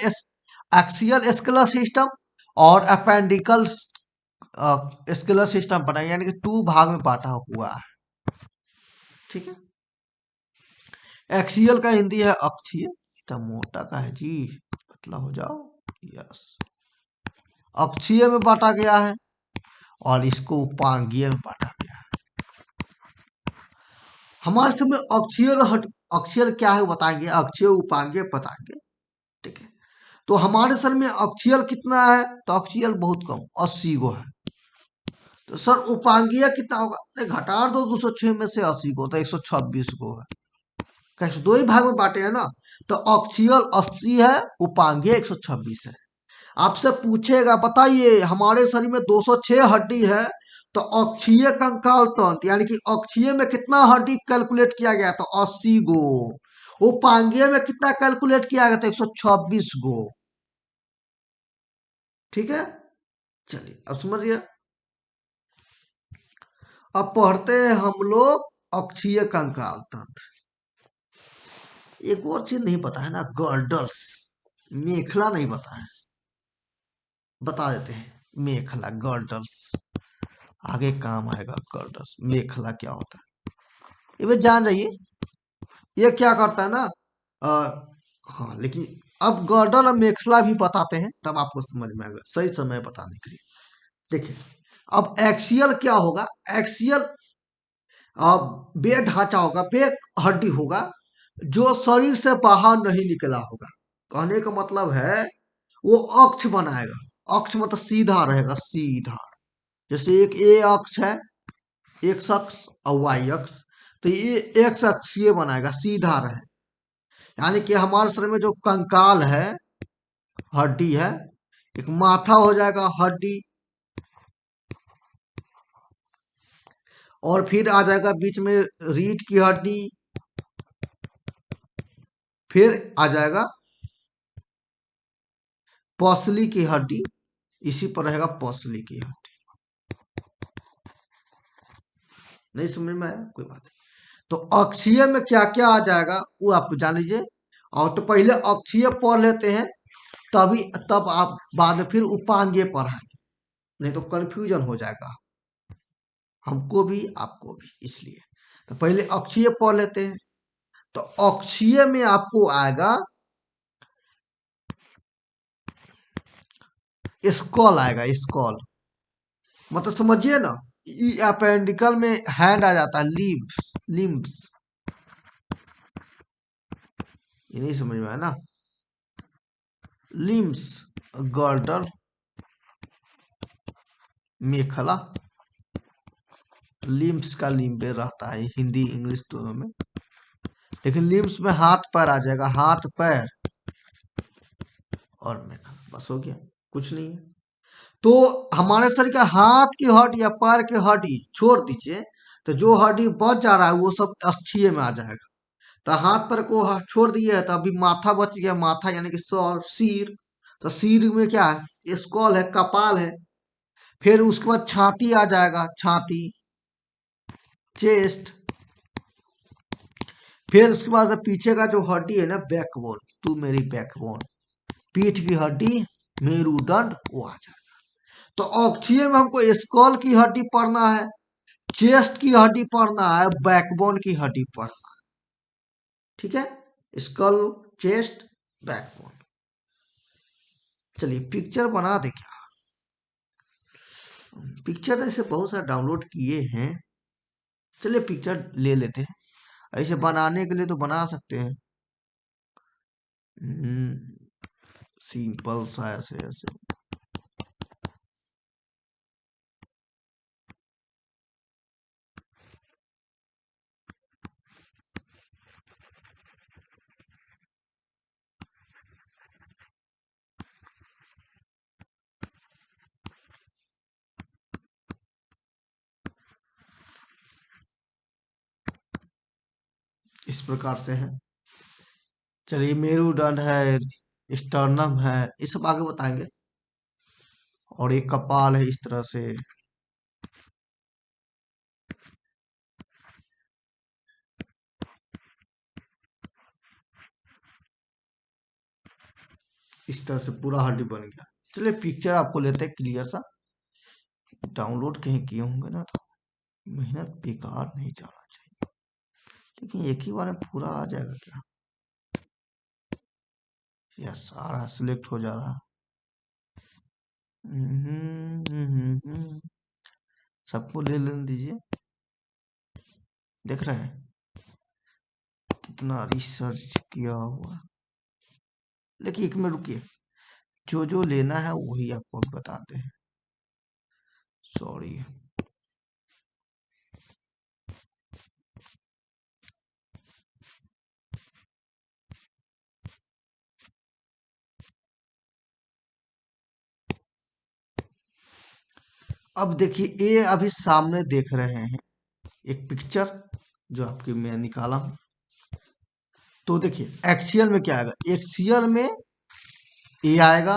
स्केलर सिस्टम और अपेंडिकल स्केलर सिस्टम बना, यानी कि 2 भाग में बांटा हुआ है। ठीक है, एक्सियल का हिंदी है अक्षीय, इतना मोटा का है जी, पतला हो जाओ। यस, अक्षीय में बांटा गया है और इसको उपांगीय में बांटा गया है। हमारे समय अक्षीय और अक्षीय क्या है बताएंगे, अक्षीय उपांगीय बताएंगे, ठीक है। तो हमारे सर में अक्षीय कितना है, तो अक्षीय बहुत कम 80 गो है। तो सर उपांगीय कितना होगा, नहीं घटा दो 206 में से 80 को, तो 126 गो है। कैसे, दो ही भाग में बांटे हैं ना। तो अक्षीय 80 है, उपांगीय 126 है। आपसे पूछेगा बताइए हमारे शरीर में 206 हड्डी है, तो अक्षीय कंकाल तंत्र यानी कि अक्षीय में कितना हड्डी कैलकुलेट किया गया, तो 80 गो। उपांगीय में कितना कैलकुलेट किया गया, तो 126 गो। ठीक है, चलिए अब समझिए। अब पढ़ते हैं हम लोग अक्षीय कंकाल तंत्र। एक और चीज नहीं पता है ना, गर्डल्स, मेखला नहीं पता है, बता देते हैं। मेखला, गर्डल्स आगे काम आएगा। गर्डल्स, मेखला क्या होता है ये भी जान जाइए। ये क्या करता है ना, आ, हाँ, लेकिन अब गर्डल और मेखला भी बताते हैं, तब आपको समझ में आएगा, सही समय बताने के लिए। देखिए, अब एक्सियल क्या होगा, एक्सियल बे ढांचा होगा, बे हड्डी होगा जो शरीर से बाहर नहीं निकला होगा। कहने का मतलब है वो अक्ष बनाएगा, अक्ष मतलब सीधा रहेगा, सीधा। जैसे एक ए अक्ष है, एक्स अक्ष और वाई अक्ष, तो ये एक्स अक्षीय बनाएगा, सीधा रहे। यानी कि हमारे शरीर में जो कंकाल है, हड्डी है, एक माथा हो जाएगा हड्डी, और फिर आ जाएगा बीच में रीढ़ की हड्डी, फिर आ जाएगा पसली की हड्डी, इसी पर रहेगा पसली की हड्डी। नहीं समझ में आया, कोई बात नहीं। तो अक्षीय में क्या क्या आ जाएगा वो आपको जान लीजिए, और तो पहले अक्षीय पढ़ लेते हैं, तभी तब आप बाद में फिर उपांगीय पढ़ाएंगे, नहीं तो कंफ्यूजन हो जाएगा हमको भी आपको भी, इसलिए तो पहले अक्षीय पढ़ लेते हैं। तो अक्षीय में आपको आएगा स्कॉल, आएगा स्कॉल, मतलब समझिए ना, अपेंडिकल में हैंड आ जाता है, लिम्स, लिम्स, ये नहीं समझ में आया ना, लिम्स, गर्डर, मेखला, लिम्स का लिम्बे रहता है हिंदी इंग्लिश दोनों में, लेकिन लिम्स में हाथ पैर आ जाएगा, हाथ पैर और मेखला, बस हो गया, कुछ नहीं है। तो हमारे शरीर का हाथ की हड्डी या पैर की हड्डी छोड़ दीजिए, तो जो हड्डी बच जा रहा है वो सब अक्षीय में आ जाएगा। तो हाथ पर को छोड़ दिए तो अभी माथा बच गया, माथा यानी कि सर, सिर, तो सिर में क्या है, स्कॉल है, कपाल है। फिर उसके बाद छाती आ जाएगा, छाती, चेस्ट। फिर उसके बाद पीछे का जो हड्डी है ना, बैकबोन, तू मेरी बैकबोन, पीठ की हड्डी, मेरुदंड, वो आ जाएगा। तो अक्षीय में हमको स्कॉल की हड्डी पढ़ना है, चेस्ट की हड्डी पढ़ना है, बैकबोन की हड्डी पढ़ना है, ठीक है, स्कल, चेस्ट, बैकबोन। चलिए पिक्चर बना दे क्या, पिक्चर ऐसे बहुत सारे डाउनलोड किए हैं, चलिए पिक्चर ले लेते हैं। ऐसे बनाने के लिए तो बना सकते हैं, सिंपल सा ऐसे ऐसे। इस प्रकार से है। चलिए मेरुदंड है, स्टर्नम है, ये सब आगे बताएंगे। और एक कपाल है इस तरह से, इस तरह से पूरा हड्डी बन गया। चलिए पिक्चर आपको लेते हैं क्लियर सा, डाउनलोड कहीं किए होंगे ना, तो मेहनत बेकार नहीं जाना चाहिए। लेकिन एक ही बार में पूरा आ जाएगा क्या, यस आ रहा, सिलेक्ट हो जा रहा। सबको ले लेने दीजिए। देख रहे हैं कितना रिसर्च किया हुआ। लेकिन एक मिनट रुकिए, जो जो लेना है वही आपको बताते हैं। सॉरी। अब देखिए, ये अभी सामने देख रहे हैं एक पिक्चर जो आपकी मैं निकाला हूं। तो देखिए एक्सियल में क्या आएगा, एक्सियल में ये आएगा,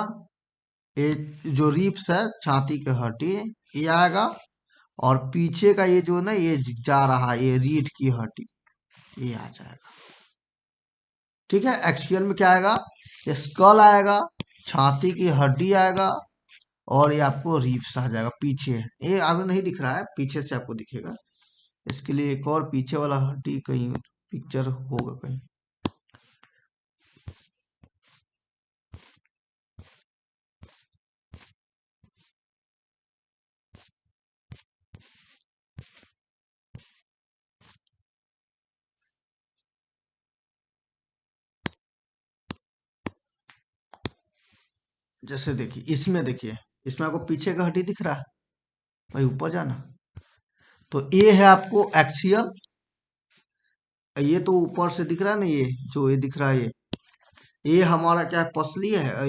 ये जो रिप्स है छाती के हड्डी, ये आएगा। और पीछे का ये जो ना ये जा रहा है, ये रीढ़ की हड्डी, ये आ जाएगा। ठीक है, एक्सियल में क्या आएगा, ये स्कल आएगा, छाती की हड्डी आएगा, और ये आपको रिप्स आ जाएगा पीछे। ये आगे नहीं दिख रहा है, पीछे से आपको दिखेगा। इसके लिए एक और पीछे वाला हड्डी कहीं पिक्चर होगा कहीं। जैसे देखिए इसमें, देखिए इसमें आपको पीछे का हड्डी दिख रहा है भाई, ऊपर जाना। तो ये है आपको एक्सियल, ये तो ऊपर से दिख रहा है ना, ये जो ये दिख रहा है, ये हमारा क्या है, पसली है।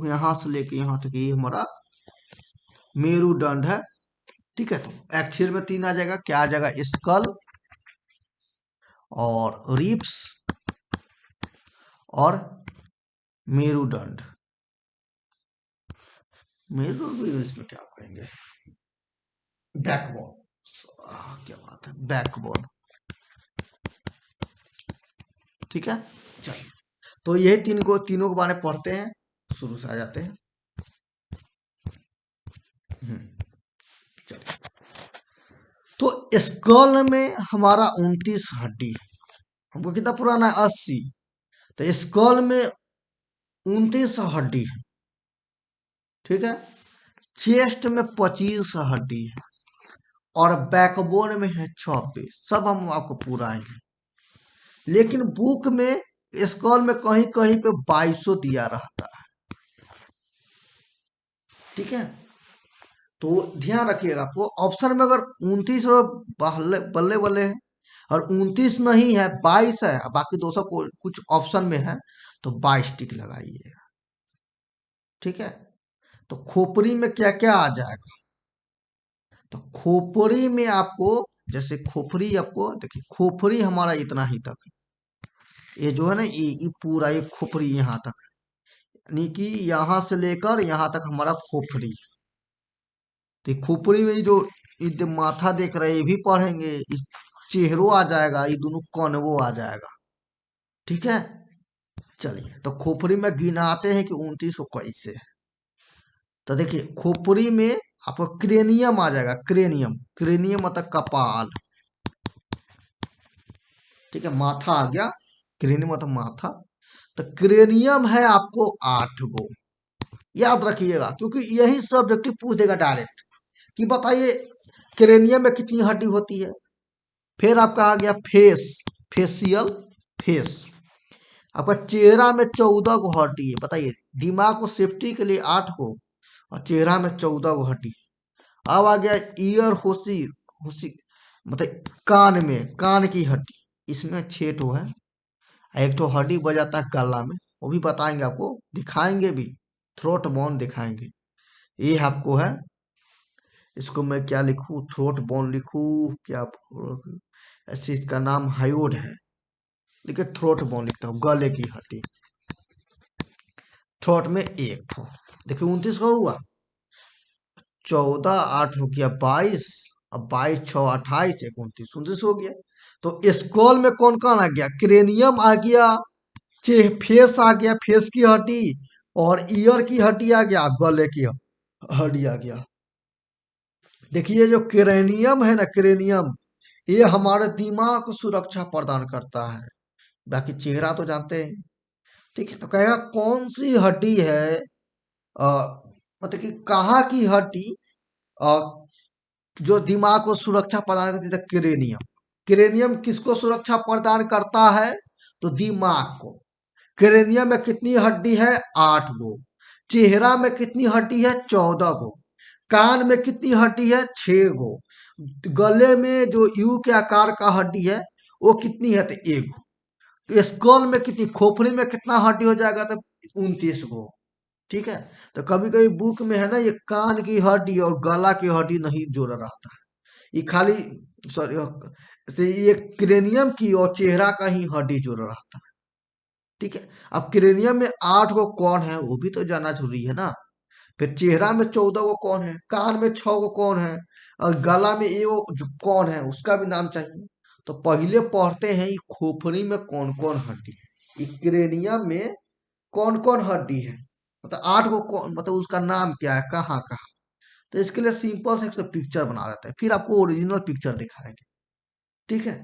यहाँ से लेके यहाँ तक ये हमारा मेरुदंड है। ठीक है, तो एक्सियल में तीन आ जाएगा, क्या आ जाएगा, स्कल और रिप्स और मेरुदंड। मेरुदंड भी इसमें क्या कहेंगे, बैकबोन। क्या बात है, बैकबोन। ठीक है, चलिए तो यही तीनों के बारे में पढ़ते हैं, शुरू से आ जाते हैं। चलिए, तो स्कल में हमारा 29 हड्डी है, हमको कितना पुराना है, 80। तो स्कल में 29 हड्डी है। ठीक है, चेस्ट में 25 हड्डी है, और बैकबोन में है 26। सब हम आपको पूरा आएंगे, लेकिन बुक में स्कल में कहीं कहीं पे 22 दिया रहता है। ठीक है, तो ध्यान रखिएगा, आपको ऑप्शन में अगर 29 और बल्ले बल्ले बल्ले है, और 29 नहीं है 22 है, बाकी 200 कुछ ऑप्शन में है, तो 22 टिक लगाइएगा। ठीक है, तो खोपड़ी में क्या क्या आ जाएगा, तो खोपड़ी में आपको, जैसे खोपड़ी आपको देखिए, खोपड़ी हमारा इतना ही तक है। ये जो है ना, ये पूरा ये खोपड़ी यहाँ तक, यानी कि यहाँ से लेकर यहाँ तक हमारा खोपड़ी। तो ये खोपड़ी में जो ये जो माथा देख रहे हैं, ये भी पढ़ेंगे, चेहरो आ जाएगा, ये दोनों कौनवो आ जाएगा। ठीक है, चलिए तो खोपड़ी में गिनाते हैं कि 29 को कैसे है। तो देखिए खोपड़ी में आपको क्रेनियम आ जाएगा, क्रेनियम, क्रेनियम मतलब कपाल। ठीक है, माथा आ गया, क्रेनियम मतलब माथा। तो क्रेनियम है आपको 8 गो, याद रखिएगा, क्योंकि यही सब्जेक्टिव पूछ देगा डायरेक्ट कि बताइए क्रेनियम में कितनी हड्डी होती है। फिर आपका आ गया फेस, फेसियल, फेस। आपका चेहरा में 14 गो हड्डी है, बताइए। दिमाग को सेफ्टी के लिए 8 गो, और चेहरा में 14 गो हड्डी। अब आ गया ईयर, होशी, होशी मतलब कान में, कान की हड्डी, इसमें 6 ठो है। एक तो हड्डी बजाता है गला में, वो भी बताएंगे आपको, दिखाएंगे भी, थ्रोट बोन दिखाएंगे। ये आपको है, इसको मैं क्या लिखूं, थ्रोट बोन लिखूं क्या, ऐसे इसका नाम हायोड है, देखिए थ्रोट बोन लिखता हूँ, गले की हड्डी। थ्रोट में एक ठो, देखिए 29 का हुआ, 14 8 हो गया 22, अब 22 6 28 29 29 हो गया। तो स्कॉल में कौन कौन आ गया, क्रेनियम आ गया, फेस आ गया, फेस की हड्डी, और ईयर की हड्डी आ गया, गले की हड्डी आ गया। देखिए जो क्रेनियम है ना, क्रेनियम, ये हमारे दिमाग को सुरक्षा प्रदान करता है। बाकी चेहरा तो जानते हैं, ठीक है, तो कहेगा कौन सी हड्डी है, अ, मतलब कि कहाँ की हड्डी अ, जो दिमाग को सुरक्षा प्रदान करती है, क्रेनियम। क्रेनियम किसको सुरक्षा प्रदान करता है? तो दिमाग को। क्रेनियम में कितनी हड्डी है? 8 गो। चेहरा में कितनी हड्डी है? 14 गो। कान में कितनी हड्डी है? 6 गो। गले में जो यू के आकार का हड्डी है वो कितनी है? तो 1 गो। तो स्कल में कितनी, खोपड़ी में कितना हड्डी हो जाएगा? तो 29 गो। ठीक है। तो कभी कभी बुक में है ना, ये कान की हड्डी और गला की हड्डी नहीं जोड़ा रहता है, ये खाली, सॉरी, से ये क्रेनियम की और चेहरा का ही हड्डी जोड़ा रहता है। ठीक है। अब क्रेनियम में 8 गो कौन है वो भी तो जानना जरूरी है ना। फिर चेहरा में 14 गो कौन है, कान में 6 गो कौन है, और गला में ये वो जो कौन है उसका भी नाम चाहिए। तो पहले पढ़ते हैं ये खोपड़ी में कौन कौन हड्डी है, ये क्रेनियम में कौन कौन हड्डी है, मतलब 8 गो कौन, मतलब उसका नाम क्या है, कहाँ कहाँ। तो इसके लिए सिंपल से एक पिक्चर बना देते हैं, फिर आपको ओरिजिनल पिक्चर दिखाएंगे। ठीक है।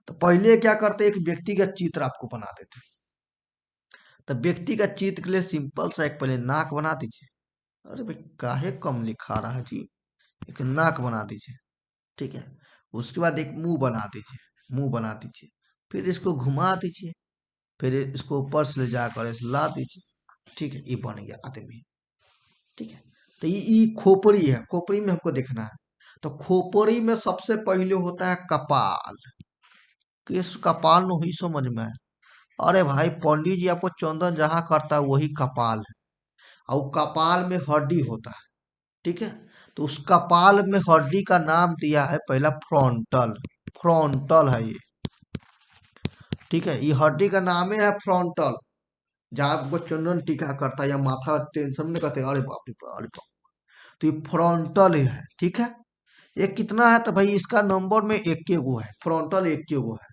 तो पहले क्या करते हैं, एक व्यक्ति का चित्र आपको बना देते हैं। तो व्यक्ति का चित्र के लिए सिंपल सा एक पहले नाक बना दीजिए। अरे भाई काहे कम लिखा रहा है जी, एक नाक बना दीजिए। ठीक है। उसके बाद एक मुंह बना दीजिए, मुंह बना दीजिए। फिर इसको घुमा दीजिए, फिर इसको ऊपर से ले जाकर इसे ला दीजिए। ठीक है, ये बन गया आदमी। ठीक है। तो ये खोपड़ी है, खोपड़ी में हमको देखना है। तो खोपड़ी में सबसे पहले होता है कपाल। किस कपाल नहीं समझ में? अरे भाई पंडित जी आपको चंदन जहां करता है वही कपाल है, और कपाल में हड्डी होता है। ठीक है। तो उस कपाल में हड्डी का नाम दिया है पहला फ्रंटल। फ्रंटल है ये। ठीक है, ये हड्डी का नाम है फ्रंटल। जहाँ आपको चंदन टीका करता है या माथा टेंशन में करते हैं, अरे बाप रे बाप, अरे बाप। तो ये फ्रंटल ही है। ठीक है। ये कितना है? तो भाई इसका नंबर में 1 गो है, फ्रंटल 1 गो है।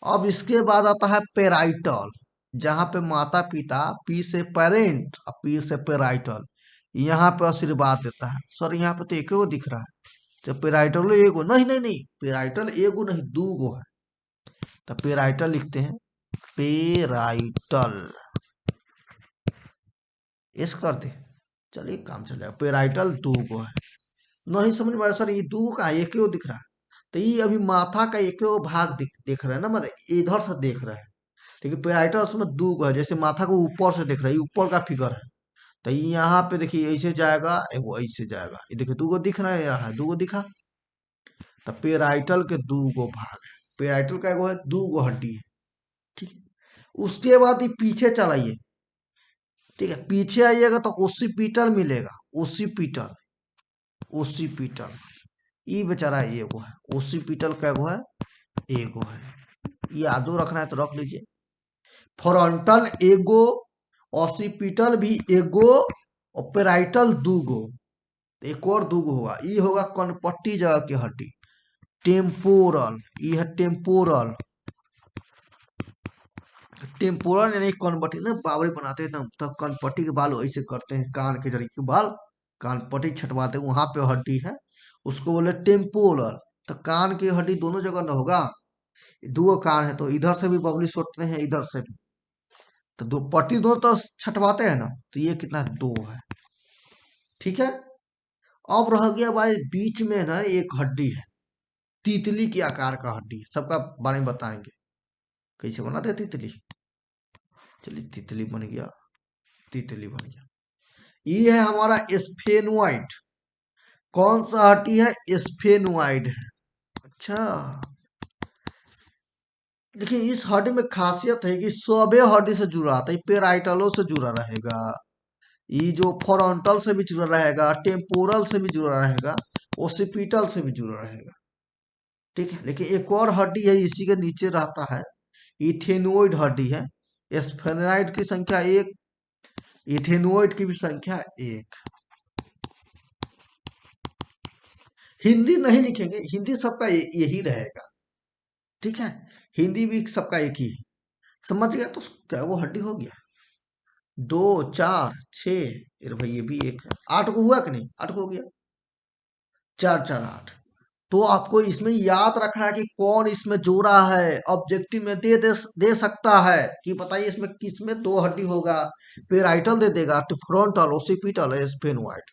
अब इसके बाद आता है पेराइटल, जहाँ पे माता पिता, पी से पेरेंट और पी से पेराइटल, यहाँ पे आशीर्वाद देता है। सर यहाँ पे तो 1 गो दिख रहा है, तो पेराइटल 1 गो नहीं, नहीं नहीं, पेराइटल 1 गो नहीं 2 गो है। तो पेराइटल लिखते हैं, पेराइटल। इस कर दे, चलिए काम चल जाएगा। पेराइटल 2 गो है। नहीं समझ में आया सर, ये 2 गो का 1 गो दिख रहा है? तो ये अभी माथा का 1 गो भाग देख रहे हैं ना, मतलब इधर से देख रहे हैं। लेकिन पेराइटल उसमें 2 गो है, जैसे माथा को ऊपर से देख रहे हैं, ये ऊपर का फिगर है। तो ये यहाँ पे देखिए ऐसे जाएगा, वो ऐसे जाएगा, ये देखिए 2 गो दिख रहा है, यहाँ 2 गो दिखा। तो पेराइटल के 2 गो भाग है। पेराइटल का एगो है, 2 गो हड्डी है। ठीक है। उसके बाद ये पीछे चलाइए। ठीक है, पीछे आइएगा तो ओसिपिटल मिलेगा, ओसिपिटल। ओसिपिटल, ये बेचारा एगो है, ओसिपिटल का एगो है, एगो है। ये यादो रखना है तो रख लीजिए। फ्रंटल 1 गो, ऑसिपिटल भी 1 गो, और पेराइटल 2 गो। एक और 2 गो होगा, ये होगा कनपट्टी जगह की हड्डी, टेम्पोरल। ये है टेम्पोरल। टेम्पोरल यानी कनपट्टी ना, बावड़ी बनाते हैं तब कनपट्टी के बाल ऐसे करते हैं, कान के जड़ी के बाल कानपट्टी छटवाते हैं, वहां पे हड्डी है, उसको बोले टेम्पोरल। तो कान की हड्डी दोनों जगह ना होगा, 2 गो कान है तो इधर से भी बबली सोटते हैं, इधर से भी। तो दो पट्टी दो तो छटवाते हैं ना, तो ये कितना 2 है। ठीक है। अब रह गया भाई बीच में ना एक हड्डी है, तितली के आकार का हड्डी है, सबका बारे में बताएंगे कैसे बनाते हैं तितली। चलिए तितली बन गया, तितली बन गया। ये है हमारा स्फेनोइड। कौन सा हड्डी है? स्फेनोइड है। अच्छा, देखिए इस हड्डी में खासियत है कि सभी हड्डी से जुड़ा था, ये पेराइटलों से जुड़ा रहेगा, ये जो फ्रंटल से भी जुड़ा रहेगा, टेम्पोरल से भी जुड़ा रहेगा, ओसिपिटल से भी जुड़ा रहेगा। ठीक है। लेकिन एक और हड्डी है इसी के नीचे रहता है, इथेनोइड हड्डी है। स्फेनोइड की संख्या 1, इथेनोइड की भी संख्या 1। हिंदी नहीं लिखेंगे, हिंदी सबका यही रहेगा। ठीक है। हिंदी भी सबका एक ही है। समझ गया? तो क्या वो हड्डी हो गया? 2 4 6, अरे भाई ये भी 1 है, 8 को हुआ कि नहीं? 8 को हो गया, 4 4 8। तो आपको इसमें याद रखना है कि कौन इसमें जोड़ा है, ऑब्जेक्टिव में दे सकता है कि बताइए इसमें किस में दो हड्डी होगा। पेराइटल दे देगा, फ्रंटल, ओसिपिटल, स्फेनोइड।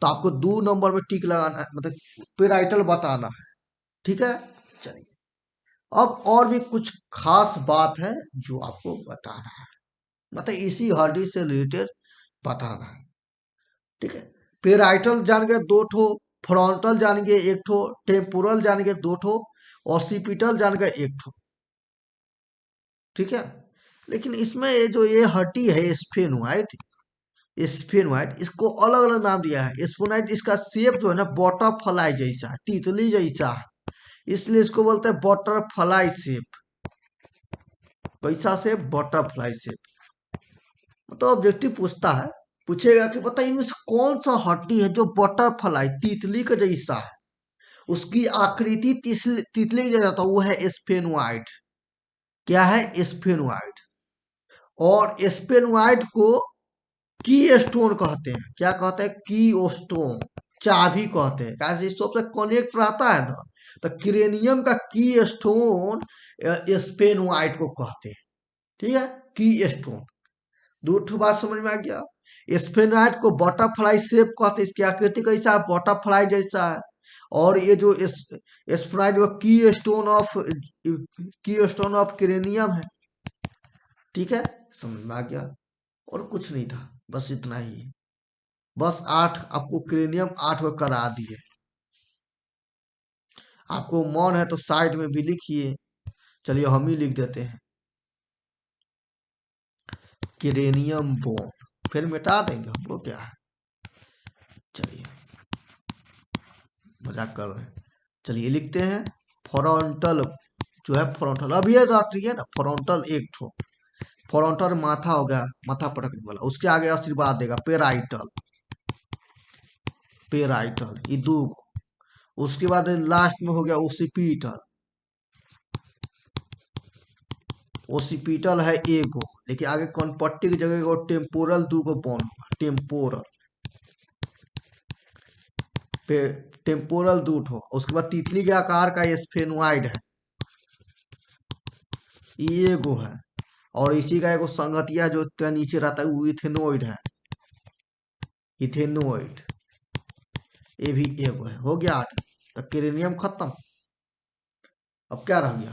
तो आपको 2 नंबर में टिक लगाना है, मतलब पेराइटल बताना है। ठीक है, चलिए अब और भी कुछ खास बात है जो आपको बताना है, मतलब इसी हड्डी से रिलेटेड बताना है। ठीक है, पेराइटल जान गए 2 ठो, फ्रंटल जान गए 1 ठो, टेम्पोरल जान गए 2 ठो, ऑसिपिटल जान गए 1 ठो। ठीक है, लेकिन इसमें ये हड्डी है स्फेनोइड, स्फेनोइड इसको अलग अलग नाम दिया है। स्फेनोइड इसका शेप जो है ना बटरफ्लाई जैसा है, तितली जैसा है, इसलिए इसको बोलते हैं बटरफ्लाई शेप। कैसा शेप? Butterfly shape. तो ऑब्जेक्टिव पूछेगा कि बताइए इनमें से कौन सा हड्डी है जो बटरफ्लाई तितली का जैसा है, उसकी आकृति तितली का जैसा था, वो है स्फेनोइड। क्या है? स्फेनोइड। और स्फेनोइड को की स्टोन कहते हैं। क्या कहते हैं? की स्टोन, चाबी कहते हैं, कैसे सबसे कनेक्ट रहता है ना। तो क्रेनियम का की स्टोन स्फेनोइड को कहते हैं। ठीक है, की स्टोन। दो ठो बात समझ में आ गया। स्फेनोइड को बटरफ्लाई शेप कहते हैं, इसकी आकृति कैसा है? बटरफ्लाई जैसा है। और ये जो स्फेनोइड वो की स्टोन ऑफ क्रेनियम है। ठीक है, समझ में आ गया। और कुछ नहीं था, बस इतना ही है। बस 8 आपको क्रेनियम 8 को करा दिए। आपको मन है तो साइड में भी लिखिए, चलिए हम ही लिख देते हैं क्रेनियम बोन, फिर मिटा देंगे हम लोग, क्या है। चलिए मजाक कर रहे हैं। चलिए लिखते हैं फ्रंटल, जो है फ्रंटल। अब ये राष्ट्रीय है ना, फ्रंटल 1 ठो, फ्रंटल माथा हो गया, माथा पटकने वाला। उसके आगे आशीर्वाद देगा पेराइटल, पेराइटल ये 2। उसके बाद लास्ट में हो गया ओसिपिटल, ओसिपिटल है 1 गो, लेकिन आगे कौन पट्टी की जगह टेम्पोरल 2 गो बॉन होगा, टेम्पोरल पे, टेम्पोरल 2 ठो। उसके बाद तितली के आकार का स्फेनोइड है, ये 1 गो है। और इसी का एगो संगतिया जो नीचे रहता है वो इथेनोइड है, इथेनोइड, ये भी 1 गो है। हो गया 8। तो क्रेनियम खत्म। अब क्या रह गया?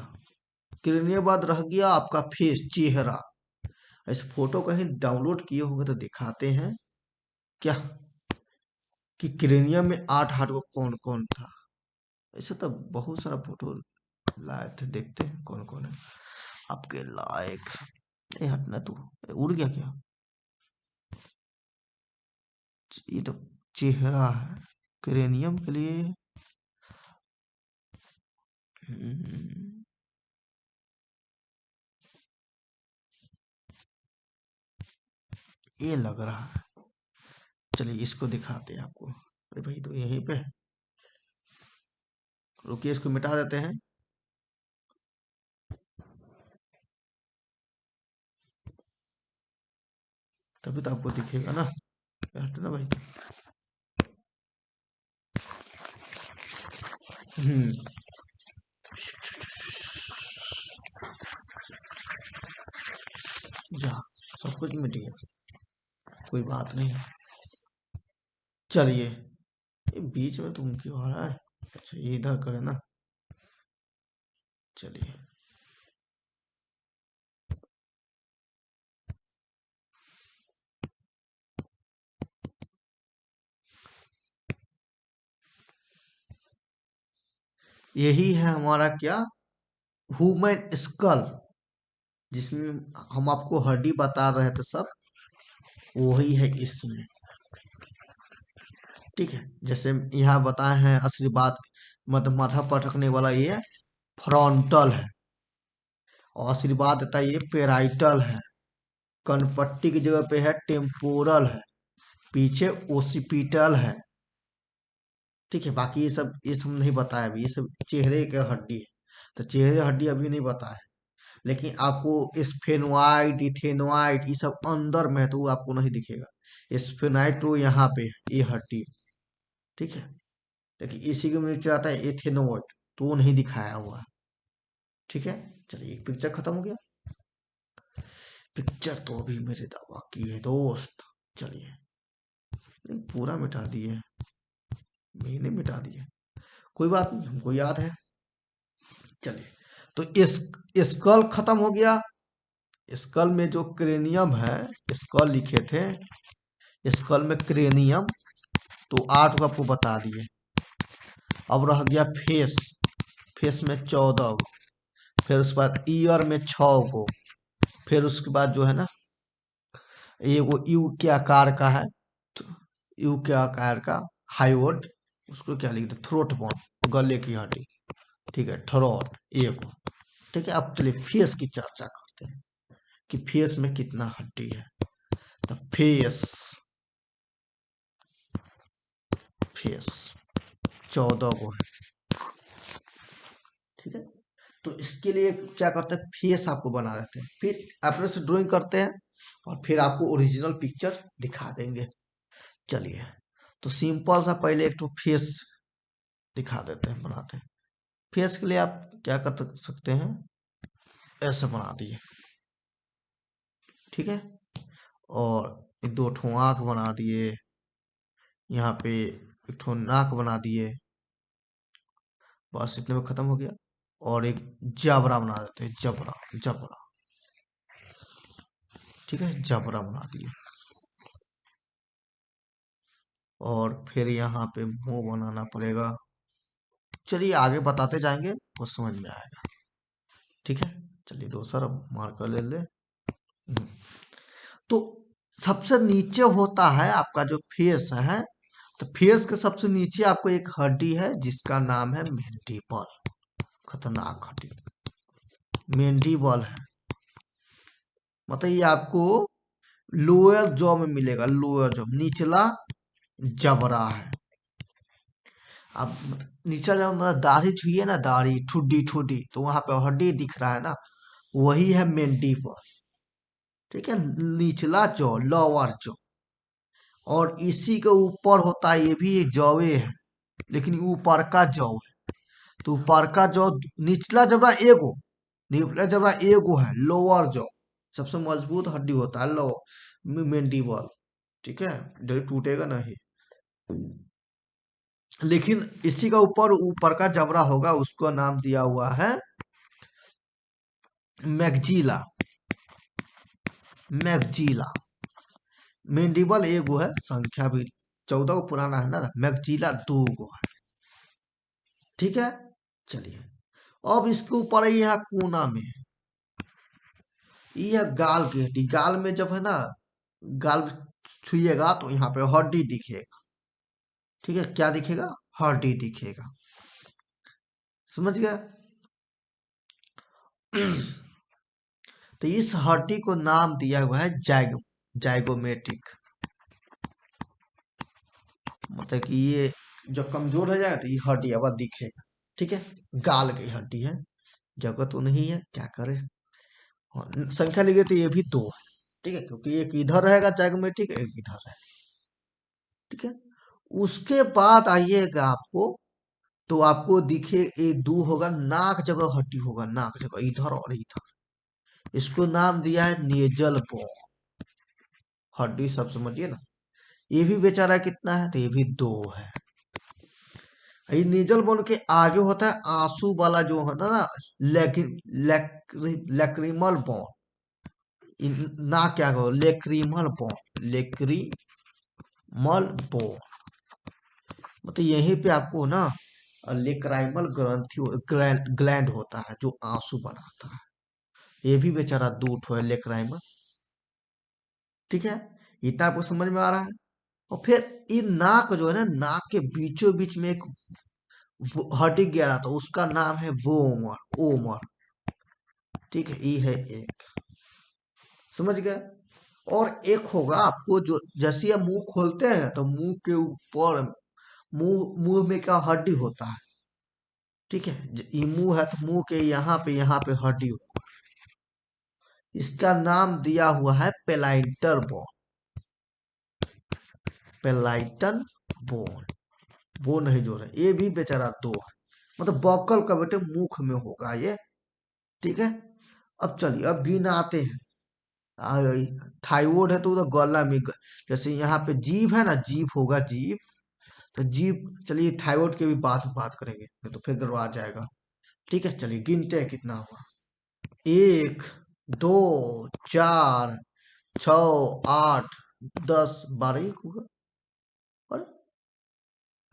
क्रेनियम बाद रह गया आपका फेस, चेहरा। ऐसे फोटो कहीं डाउनलोड किए होंगे तो दिखाते हैं क्या, कि क्रेनियम में 8 को कौन कौन था। ऐसे तो बहुत सारा फोटो लाए थे, देखते हैं कौन कौन है आपके लायक। ए हटना तू, उड़ गया क्या? ये तो चेहरा है क्रेनियम के लिए। हम्म, ये लग रहा है। चलिए इसको दिखाते हैं आपको। अरे भाई तो यहीं पे, रुकिए इसको मिटा देते हैं। तभी तो आपको दिखेगा ना, हटना भाई। हम्म, जा, सब कुछ मिट गया, कोई बात नहीं। चलिए, ये बीच में तुम क्यों आ रहा है? अच्छा ये इधर करे ना, चलिए। यही है हमारा क्या, ह्यूमन स्कल, जिसमें हम आपको हड्डी बता रहे थे सब, वही है इसमें। ठीक है, जैसे यहाँ बताए हैं असली बात, मतलब माथा पटकने वाला ये फ्रंटल है, और आशीर्वाद देता है ये पेराइटल है, कनपट्टी की जगह पे है टेम्पोरल है, पीछे ओसिपिटल है। ठीक है, बाकी ये सब नहीं बताया अभी, ये सब चेहरे के हड्डी है। तो चेहरे हड्डी अभी नहीं बताया, लेकिन आपको स्फेनोइड, इथेनोइड ये सब अंदर में है, तो वो आपको नहीं दिखेगा। स्फेनोइड तो यहाँ पे है, ये हड्डी। ठीक है, लेकिन इसी के नीचे आता है एथेनोइड, तो वो नहीं दिखाया हुआ है। ठीक है, चलिए एक पिक्चर खत्म हो गया। पिक्चर तो अभी मेरे दवा की है दोस्त। चलिए, नहीं, पूरा मिटा दिए, मैंने मिटा दिए, कोई बात नहीं, हमको याद है। चलिए, तो इस स्कल खत्म हो गया। स्कल में जो क्रेनियम है, स्कल लिखे थे, स्कल में क्रेनियम, तो 8 को आपको बता दिए। अब रह गया फेस, फेस में 14 गो, फिर उसके बाद ईयर में 6 गो, फिर उसके बाद जो है ना, ये वो यू के आकार का है, तो यू के आकार का हाइवोड, उसको क्या लिखते, थ्रोट बोन, गले की हड्डी। ठीक है, थ्रोट एक। ठीक है, अब चलिए फेस की चर्चा करते हैं कि फेस में कितना हड्डी है। तो फेस, फेस 14 गो है। ठीक है, तो इसके लिए क्या करते हैं, फेस आपको बना देते हैं, फिर अपने से ड्राइंग करते हैं और फिर आपको ओरिजिनल पिक्चर दिखा देंगे। चलिए, तो सिंपल सा पहले एक तो फेस दिखा देते हैं, बनाते हैं। फेस के लिए आप क्या कर सकते हैं, ऐसे बना दिए। ठीक है, और 2 ठो आँख बना दिए, यहाँ पे 1 ठो नाक बना दिए, बस इतने में खत्म हो गया। और एक जबड़ा बना देते हैं, जबड़ा, जबड़ा। ठीक है, जबड़ा बना दिए, और फिर यहाँ पे मुंह बनाना पड़ेगा। चलिए आगे बताते जाएंगे, वो समझ में आएगा। ठीक है, चलिए दूसरा मार्कर ले ले। तो सबसे नीचे होता है आपका जो फेस है, तो फेस के सबसे नीचे आपको एक हड्डी है जिसका नाम है मैंडिबल। खतरनाक हड्डी मैंडिबल है, मतलब ये आपको लोअर जॉ में मिलेगा, लोअर जॉ, निचला जबड़ा है। अब निचला जब मतलब दाढ़ी छुइए ना, दाढ़ी ठुड्डी ठुड्डी, तो वहां पे हड्डी दिख रहा है ना, वही है मैंडिबल। ठीक है, निचला जॉ, लोअर जॉ। और इसी के ऊपर होता है, ये भी एक जॉवे है, लेकिन ऊपर का जॉ है। तो ऊपर का जॉ, निचला जबड़ा एगो, निचला जबड़ा एगो है, लोअर जॉ सबसे मजबूत हड्डी होता है, लो मैंडिबल। ठीक है, जल्दी टूटेगा नहीं। लेकिन इसी का ऊपर ऊपर का जबड़ा होगा, उसको नाम दिया हुआ है मैगजीला। मैगजीला, मैंडिबल एगो है, संख्या भी 14 को पुराना है ना, मैगजीला 2 गो है। ठीक है, चलिए, अब इसके ऊपर है यहाँ कोना में, ये है गाल की हड्डी। गाल में जब है ना, गाल छुइएगा तो यहाँ पे हड्डी दिखेगा। ठीक है, क्या दिखेगा, हड्डी दिखेगा, समझ गया। तो इस हड्डी को नाम दिया हुआ है जाइगोमेटिक, मतलब कि ये जब कमजोर हो जाएगा तो ये हड्डी अब दिखेगा। ठीक है, गाल की हड्डी है, जगह तो नहीं है, क्या करे। हाँ, संख्या लिखे तो ये भी 2 है। ठीक है, क्योंकि एक इधर रहेगा जाइगोमेटिक, एक इधर है। ठीक है, उसके बाद आइएगा आपको, तो आपको दिखे एक 2 होगा, नाक जगह हड्डी होगा, नाक जगह इधर और इधर। इसको नाम दिया है नेजल बोन, हड्डी सब समझिए ना। ये भी बेचारा कितना है, तो ये भी 2 है। ये नेजल बोन के आगे होता है आंसू वाला जो होता है ना, लेक्रिमल बोन। ना क्या कहो, लेक्रिमल बोन, लेक्रिमल बोन, मतलब यहीं पे आपको ना लेक्राइमल ग्रंथि ग्लैंड होता है जो आंसू बनाता है। ये भी बेचारा 2 ठो है लेक्राइमल। ठीक है, इतना आपको समझ में आ रहा है। और फिर ये नाक जो है ना, नाक के बीचों बीच में एक हड्डी गहरा, तो उसका नाम है वोमर, ओमर। ठीक है, ये है एक, समझ गए। और एक होगा आपको, जो जैसे ये मुंह खोलते हैं तो मुंह के ऊपर, मुंह में क्या हड्डी होता है। ठीक है, ये मुंह है तो मुंह के यहाँ पे हड्डी होगा, इसका नाम दिया हुआ है पेलाइटर बोन, पेलाइटन बोन, वो नहीं जोड़ है, ये भी बेचारा दो है, मतलब बॉकल का बेटे मुख में होगा ये। ठीक है, अब चलिए अब गिनाते हैं। थाइरोइड है तो उधर गला में जैसे यहाँ पे जीभ है ना, जीभ होगा जीभ, तो जीभ, चलिए थाइरोइड के भी बाद में बात करेंगे, नहीं तो फिर गड़बड़ा जाएगा। ठीक है, चलिए गिनते हैं कितना हुआ। एक, दो, चार, छ, आठ, 10, 12 होगा। अरे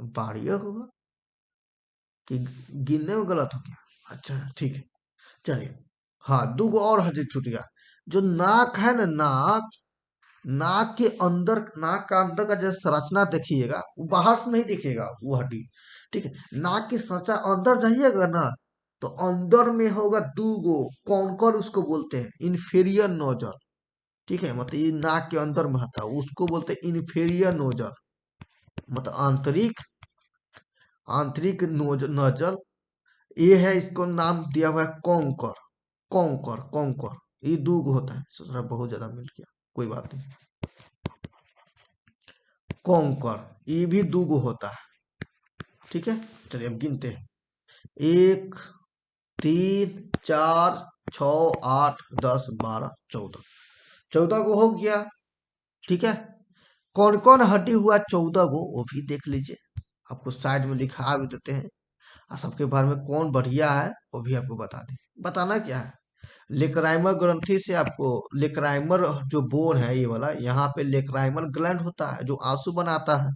12 होगा कि गिनने में गलत हो गया? अच्छा ठीक है, चलिए। हाँ, दो गो और हज छूट गया। जो नाक है ना, नाक, नाक के अंदर, नाक का अंदर का जो संरचना देखिएगा, वो बाहर से नहीं दिखेगा वो हड्डी। ठीक है, नाक की संरचना अंदर जाइएगा ना, तो अंदर में होगा दो गो कॉन्कर, उसको बोलते हैं इन्फेरियर नोजल। ठीक है, मतलब ये नाक के अंदर में आता है, उसको बोलते हैं इन्फेरियर नोजल, मतलब आंतरिक, आंतरिक नोजल। ये है, इसको नाम दिया हुआ है कॉन्कर। कॉन्कर, कॉन्कर, ये दो गो होता है, सोच बहुत ज्यादा मिल गया, कोई बात नहीं। कॉन्कर, ये भी दो गो होता है। ठीक है, चलिए अब गिनते हैं। एक, तीन, चार, छ, 8, 10, 12, 14, 14 को हो गया। ठीक है, कौन कौन हड्डी हुआ 14 को, वो भी देख लीजिए, आपको साइड में लिखा भी देते हैं। और सबके बारे में कौन बढ़िया है वो भी आपको बता दें। बताना क्या है, लेक्राइमर ग्रंथि से आपको, लेक्राइमर जो बोन है ये वाला, यहाँ पे लेक्राइमर ग्लैंड होता है जो आंसू बनाता है।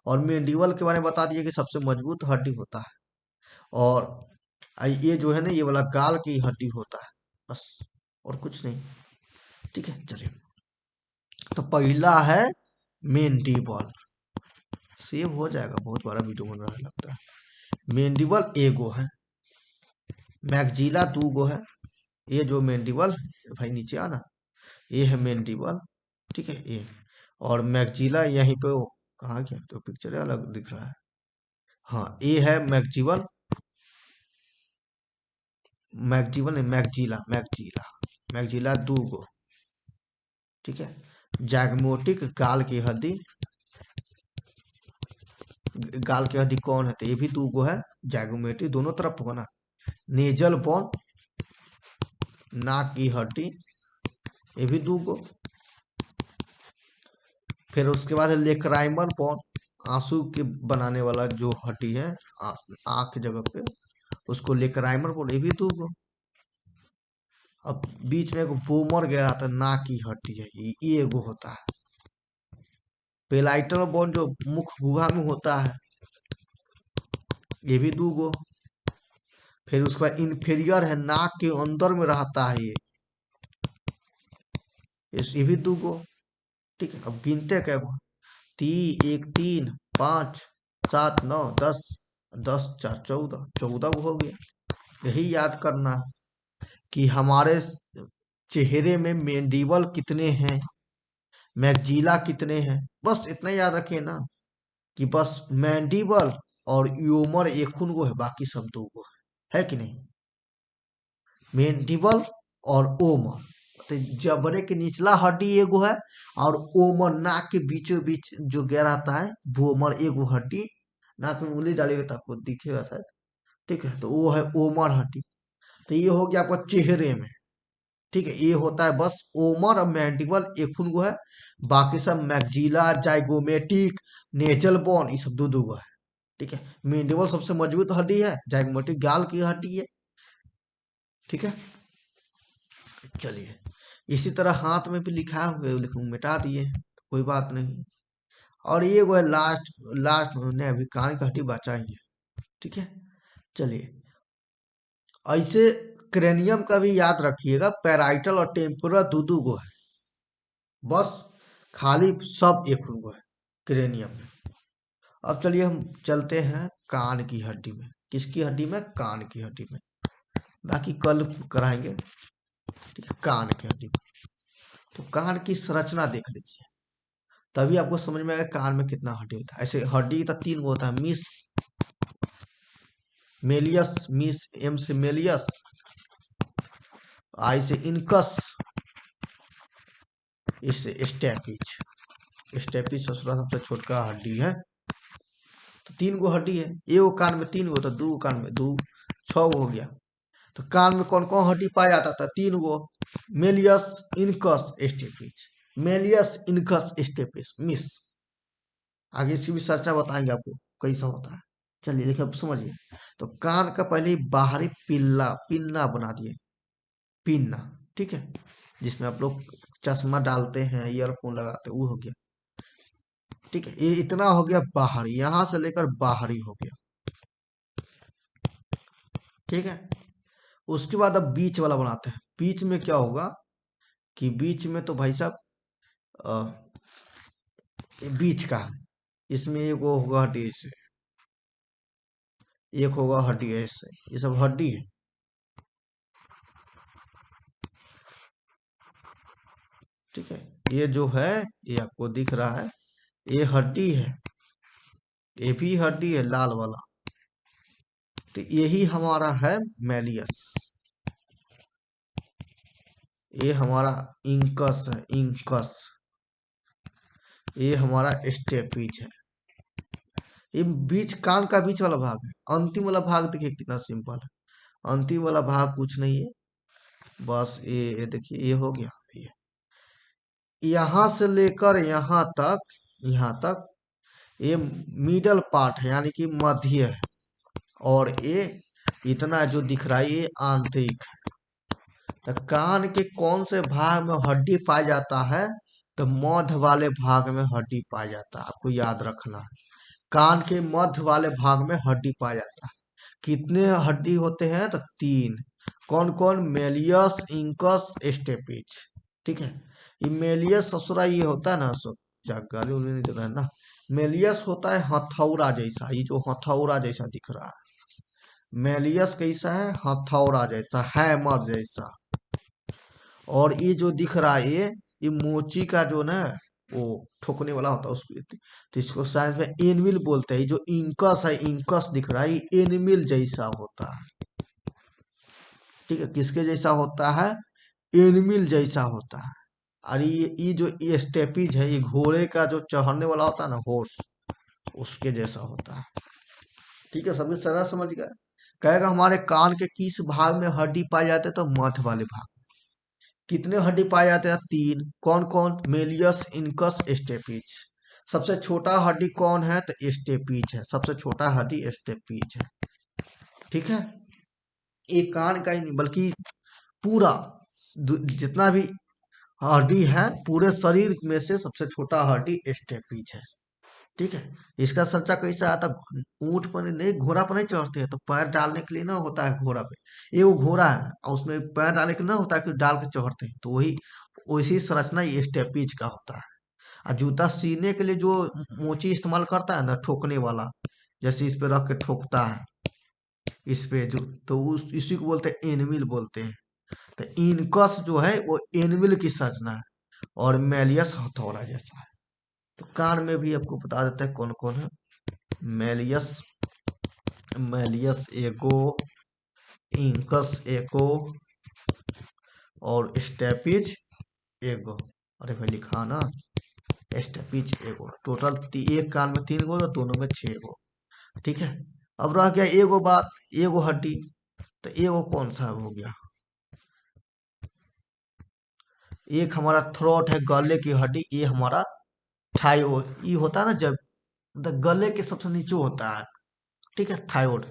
और मेंडिबल के बारे में बता दिए कि सबसे मजबूत हड्डी होता है। और ये जो है ना, ये वाला गाल की हड्डी होता है, बस, और कुछ नहीं। ठीक है, चलिए। तो पहला है मेंडिबल, सेव हो जाएगा, बहुत बड़ा वीडियो बन रहा है लगता है। मेंडिबल एगो है, मैगजीला दू गो है। ये जो मेंडिबल, भाई नीचे आना, ये है मेंडिबल। ठीक है, ये और मैगजीला यहीं पे, वो कहाँ गया, तो पिक्चर अलग दिख रहा है। हाँ, ये है मैगजीबल, मैगजीबल नहीं, मैगजीला, मैगजीला, मैगजीला दू गो। ठीक है, जैगमोटिक गाल की हड्डी, गाल की हड्डी कौन है, तो ये भी दू गो है। जैगोमेटिक दोनों तरफ होगा ना। नेजल बोन, नाक की हड्डी, ये भी दू गो। फिर उसके बाद है लेक्राइमल बोन, आंसू के बनाने वाला जो हड्डी है आंख की जगह पे, उसको लेक्राइमल बोन, ये भी दू गो। अब बीच में एक बोमर गया था, नाक की हड्डी है, ये एगो होता है। पेलाइटल बोन जो मुख गुहा में होता है, ये भी दू गो। फिर उसके बाद इन्फेरियर है, नाक के अंदर में रहता है ये भी दू गो। ठीक है, अब गिनते क्या गो, एक, 3, 5, 7, 9, 10, 10 4 14, 14 को हो गया। यही याद करना है कि हमारे चेहरे में मेंडिबल कितने हैं, मैगजीला कितने हैं, बस इतना याद रखिए ना, कि बस मैंडिबल और यूमर एक को है, बाकी सब दो को है कि नहीं। मेंडिबल और ओमर, तो जबड़े के निचला हड्डी एगो है, और ओमर नाक के बीचों बीच जो गया रहता है, वोमर एगो हड्डी, नाक में उंगली डालेगा तो आपको दिखेगा शायद। ठीक है, तो वो है ओमर हड्डी। तो ये हो गया आपका चेहरे में। ठीक है, ये होता है बस ओमर और मैंडिबल एक गो है, बाकी सब मैगजीला, जाइगोमेटिक, नेचल बोन, ये सब दो दो गो है। ठीक है, मैंडिबल सबसे मजबूत हड्डी है, जाइगोमेटिक गाल की हड्डी है। ठीक है, चलिए। इसी तरह हाथ में भी लिखा हुआ है, लेकिन मिटा दिए, कोई बात नहीं। और ये वो है लास्ट, लास्ट में अभी कान की हड्डी बचा ही है। ठीक है, चलिए। ऐसे क्रेनियम का भी याद रखिएगा, पैराइटल और टेम्पोरल दो दो गो है, बस खाली सब एक गो है क्रेनियम में। अब चलिए हम चलते हैं कान की हड्डी में। किसकी हड्डी में? कान की हड्डी में, बाकी कल कराएंगे। ठीक है, कान की हड्डी में। तो कान की संरचना देख लीजिए, तभी आपको समझ में आएगा कान में कितना हड्डी होता है। ऐसे हड्डी तो 3 गो होता है, मिस मेलियस, मिस एम से मेलियस, आई से इनकस, इससे स्टेपिच। स्टेपिच ससुरा सबसे छोटका हड्डी है। तो 3 गो हड्डी है, एगो कान में 3 गो तो 2 कान में 2, 6 गो हो गया। तो कान में कौन कौन हड्डी पाया जाता था? 3 गो, malleus, incus, stapes. Malleus, incus, stapes, मिस। आगे इसकी भी चर्चा बताएंगे आपको कैसा होता है। चलिए देखिए अब समझिए। तो कान का पहले बाहरी पिल्ला पिन्ना बना दिए, पिन्ना, ठीक है, जिसमें आप लोग चश्मा डालते हैं, ईयरफोन लगाते हैं, वो हो गया, ठीक है। ये इतना हो गया बाहरी, यहां से लेकर बाहरी हो गया, ठीक है। उसके बाद अब बीच वाला बनाते हैं। बीच में क्या होगा कि बीच में तो भाई साहब ये बीच का है, इसमें एक वो होगा हड्डी ऐसे, एक होगा हड्डी ऐसे, ये सब हड्डी है, ठीक है। ये जो है, ये आपको दिख रहा है, ये हड्डी है, ये भी हड्डी है लाल वाला। तो यही हमारा है मेलियस, ये हमारा इंकस है, इंकस। ये हमारा स्टेपिज है। ये बीच, कान का बीच वाला भाग है। अंतिम वाला भाग देखिए कितना सिंपल है। अंतिम वाला भाग कुछ नहीं है, बस ये देखिए, ये हो गया। ये यहां से लेकर यहां तक, यहां तक ये मिडल पार्ट है, यानी कि मध्य है। और ये इतना जो दिख रहा है, ये आंतरिक है। तो कान के कौन से भाग में हड्डी पाया जाता है? तो मध्य वाले भाग में हड्डी पाया जाता है, आपको याद रखना है। कान के मध्य वाले भाग में हड्डी पाया जाता है। कितने हड्डी होते हैं? तो 3। कौन कौन? मेलियस, इंकस, स्टेपिज, ठीक है। ये मेलियस ससुरा ये होता है ना, गाली उली नहीं दे रहा है ना। मेलियस होता है हथौड़ा जैसा, ये जो हथौड़ा जैसा दिख रहा है, मेलियस कैसा है? हथौड़ा जैसा, हैमर जैसा। और ये जो दिख रहा है, ये मोची का जो ना, वो ठोकने वाला होता है उसको, तो इसको साइंस में एनविल बोलते हैं। जो इंकस है, इंकस दिख रहा है, ये एनविल जैसा होता है, ठीक है। किसके जैसा होता है? एनविल जैसा होता है। और ये जो ये स्टेपिज है, ये घोड़े का जो चढ़ने वाला होता है ना, हॉर्स, उसके जैसा होता है, ठीक है। सभी सरल समझ गए। कहेगा हमारे कान के किस भाग में हड्डी पाए जाते हैं? तो मध्य वाले भाग। कितने हड्डी पाए जाते हैं? 3। कौन कौन? Méliès, incus, stapes. सबसे छोटा हड्डी कौन है? तो स्टेपिज है, सबसे छोटा हड्डी स्टेपिज है, ठीक है। एक कान का ही नहीं बल्कि पूरा जितना भी हड्डी है, पूरे शरीर में से सबसे छोटा हड्डी स्टेपिज है, ठीक है। इसका चर्चा कैसे आता? ऊंट पर नहीं, घोड़ा पर नहीं चढ़ते हैं तो पैर डालने के लिए ना होता है घोड़ा पे, ये वो घोड़ा है और उसमें पैर डालने के लिए ना होता है कि डाल के चढ़ते हैं, तो वही वैसी संरचना ये स्टेपिज का होता है। और जूता सीने के लिए जो मोची इस्तेमाल करता है ना, ठोकने वाला, जैसे इस पे रख के ठोकता है, इस पे जो, तो उस इसी को बोलते हैं एनविल बोलते हैं। तो इनकस जो है वो एनविल की संरचना है, और मेलियस हथौड़ा जैसा है। तो कान में भी आपको बता देते हैं कौन कौन है। मेलियस, मेलियस एगो, इंकस एगो, और स्टेपिज एगो। अरे भाई लिखा ना, स्टेपिज एगो। टोटल एक कान में 3 गो, तो दोनों में 6 गो, ठीक है। अब रह गया एगो बात, एगो हड्डी। तो एगो कौन सा हो गया? एक हमारा थ्रोट है, गले की हड्डी, ये हमारा थाइयो, ये होता है ना जब गले के सबसे नीचे होता है, ठीक है, थाइरोइड।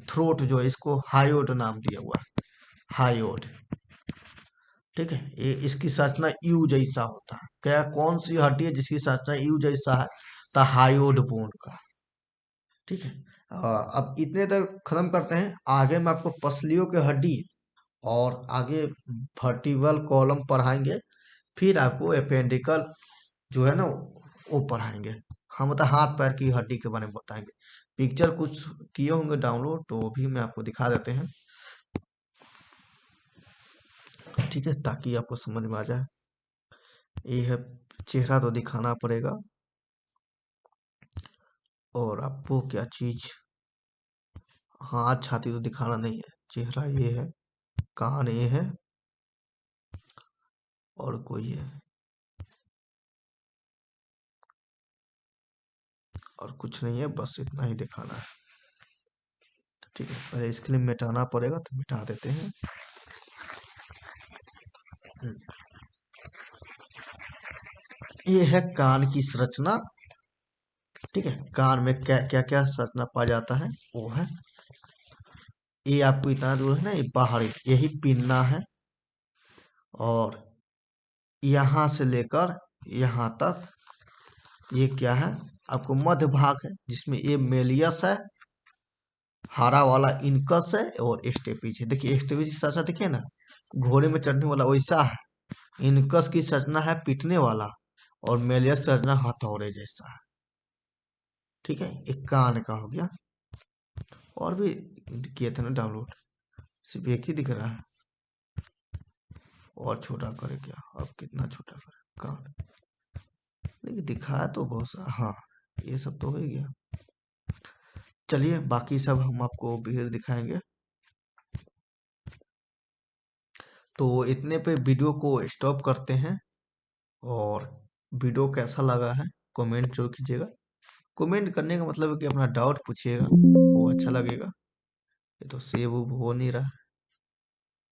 थ्रोट जो है, इसको हायोड नाम दिया हुआ है, हायोड, ठीक है। ये इसकी संरचना यू जैसा होता है। क्या कौन सी हड्डी है जिसकी संरचना यू जैसा है? तो हायोड बोन का, ठीक है। अब इतने तक खत्म करते हैं। आगे मैं आपको पसलियों के हड्डी और आगे वर्टिब्रल कॉलम पढ़ाएंगे, फिर आपको अपेंडिकल जो है ना वो पढ़ाएंगे। हम मतलब हाथ पैर की हड्डी के बारे में बताएंगे। पिक्चर कुछ किए होंगे डाउनलोड, तो भी मैं आपको दिखा देते हैं, ठीक है, ताकि आपको समझ में आ जाए। ये है, चेहरा तो दिखाना पड़ेगा, और आपको क्या चीज, हाथ छाती तो दिखाना नहीं है। चेहरा ये है, कान ये है, और कोई है, और कुछ नहीं है, बस इतना ही दिखाना है। ठीक है, पहले इसके लिए मिटाना पड़ेगा तो मिटा देते हैं। हम्म, ये है कान की संरचना। ठीक है, कान में क्या क्या क्या संरचना पाया जाता है वो है। ये आपको इतना दूर है ना, ये बाहरी यही पिन्ना है। और यहाँ से लेकर यहाँ तक ये क्या है, आपको मध्य भाग है, जिसमें ये मेलियस है, हरा वाला इनकस है, और स्टेपिज है। देखिए स्टेपिज की संरचना देखिए ना, घोड़े में चढ़ने वाला वैसा है। इनकस की संरचना है पीटने वाला, और मेलियस संरचना हथौड़े जैसा है। ठीक है, एक कान का हो गया। और भी किए थे ना डाउनलोड, सिर्फ एक ही दिख रहा है। और छोटा करे क्या, अब कितना छोटा करे कान, लेकिन दिखाया तो बहुत सा। हाँ, ये सब तो हो ही गया। चलिए बाकी सब हम आपको फिर दिखाएंगे। तो इतने पे वीडियो को स्टॉप करते हैं। और वीडियो कैसा लगा है कमेंट जरूर कीजिएगा। कमेंट करने का मतलब है कि अपना डाउट पूछिएगा, वो अच्छा लगेगा। ये तो सेव हो नहीं रहा।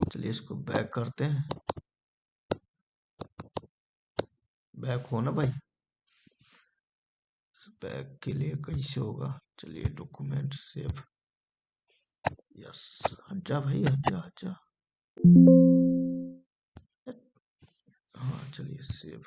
चलिए इसको बैक करते हैं। बैक हो ना भाई, बैक के लिए कैसे होगा। चलिए डॉक्यूमेंट सेव, यस, हट जा भाई, हट जा हट जा। हाँ चलिए सेव।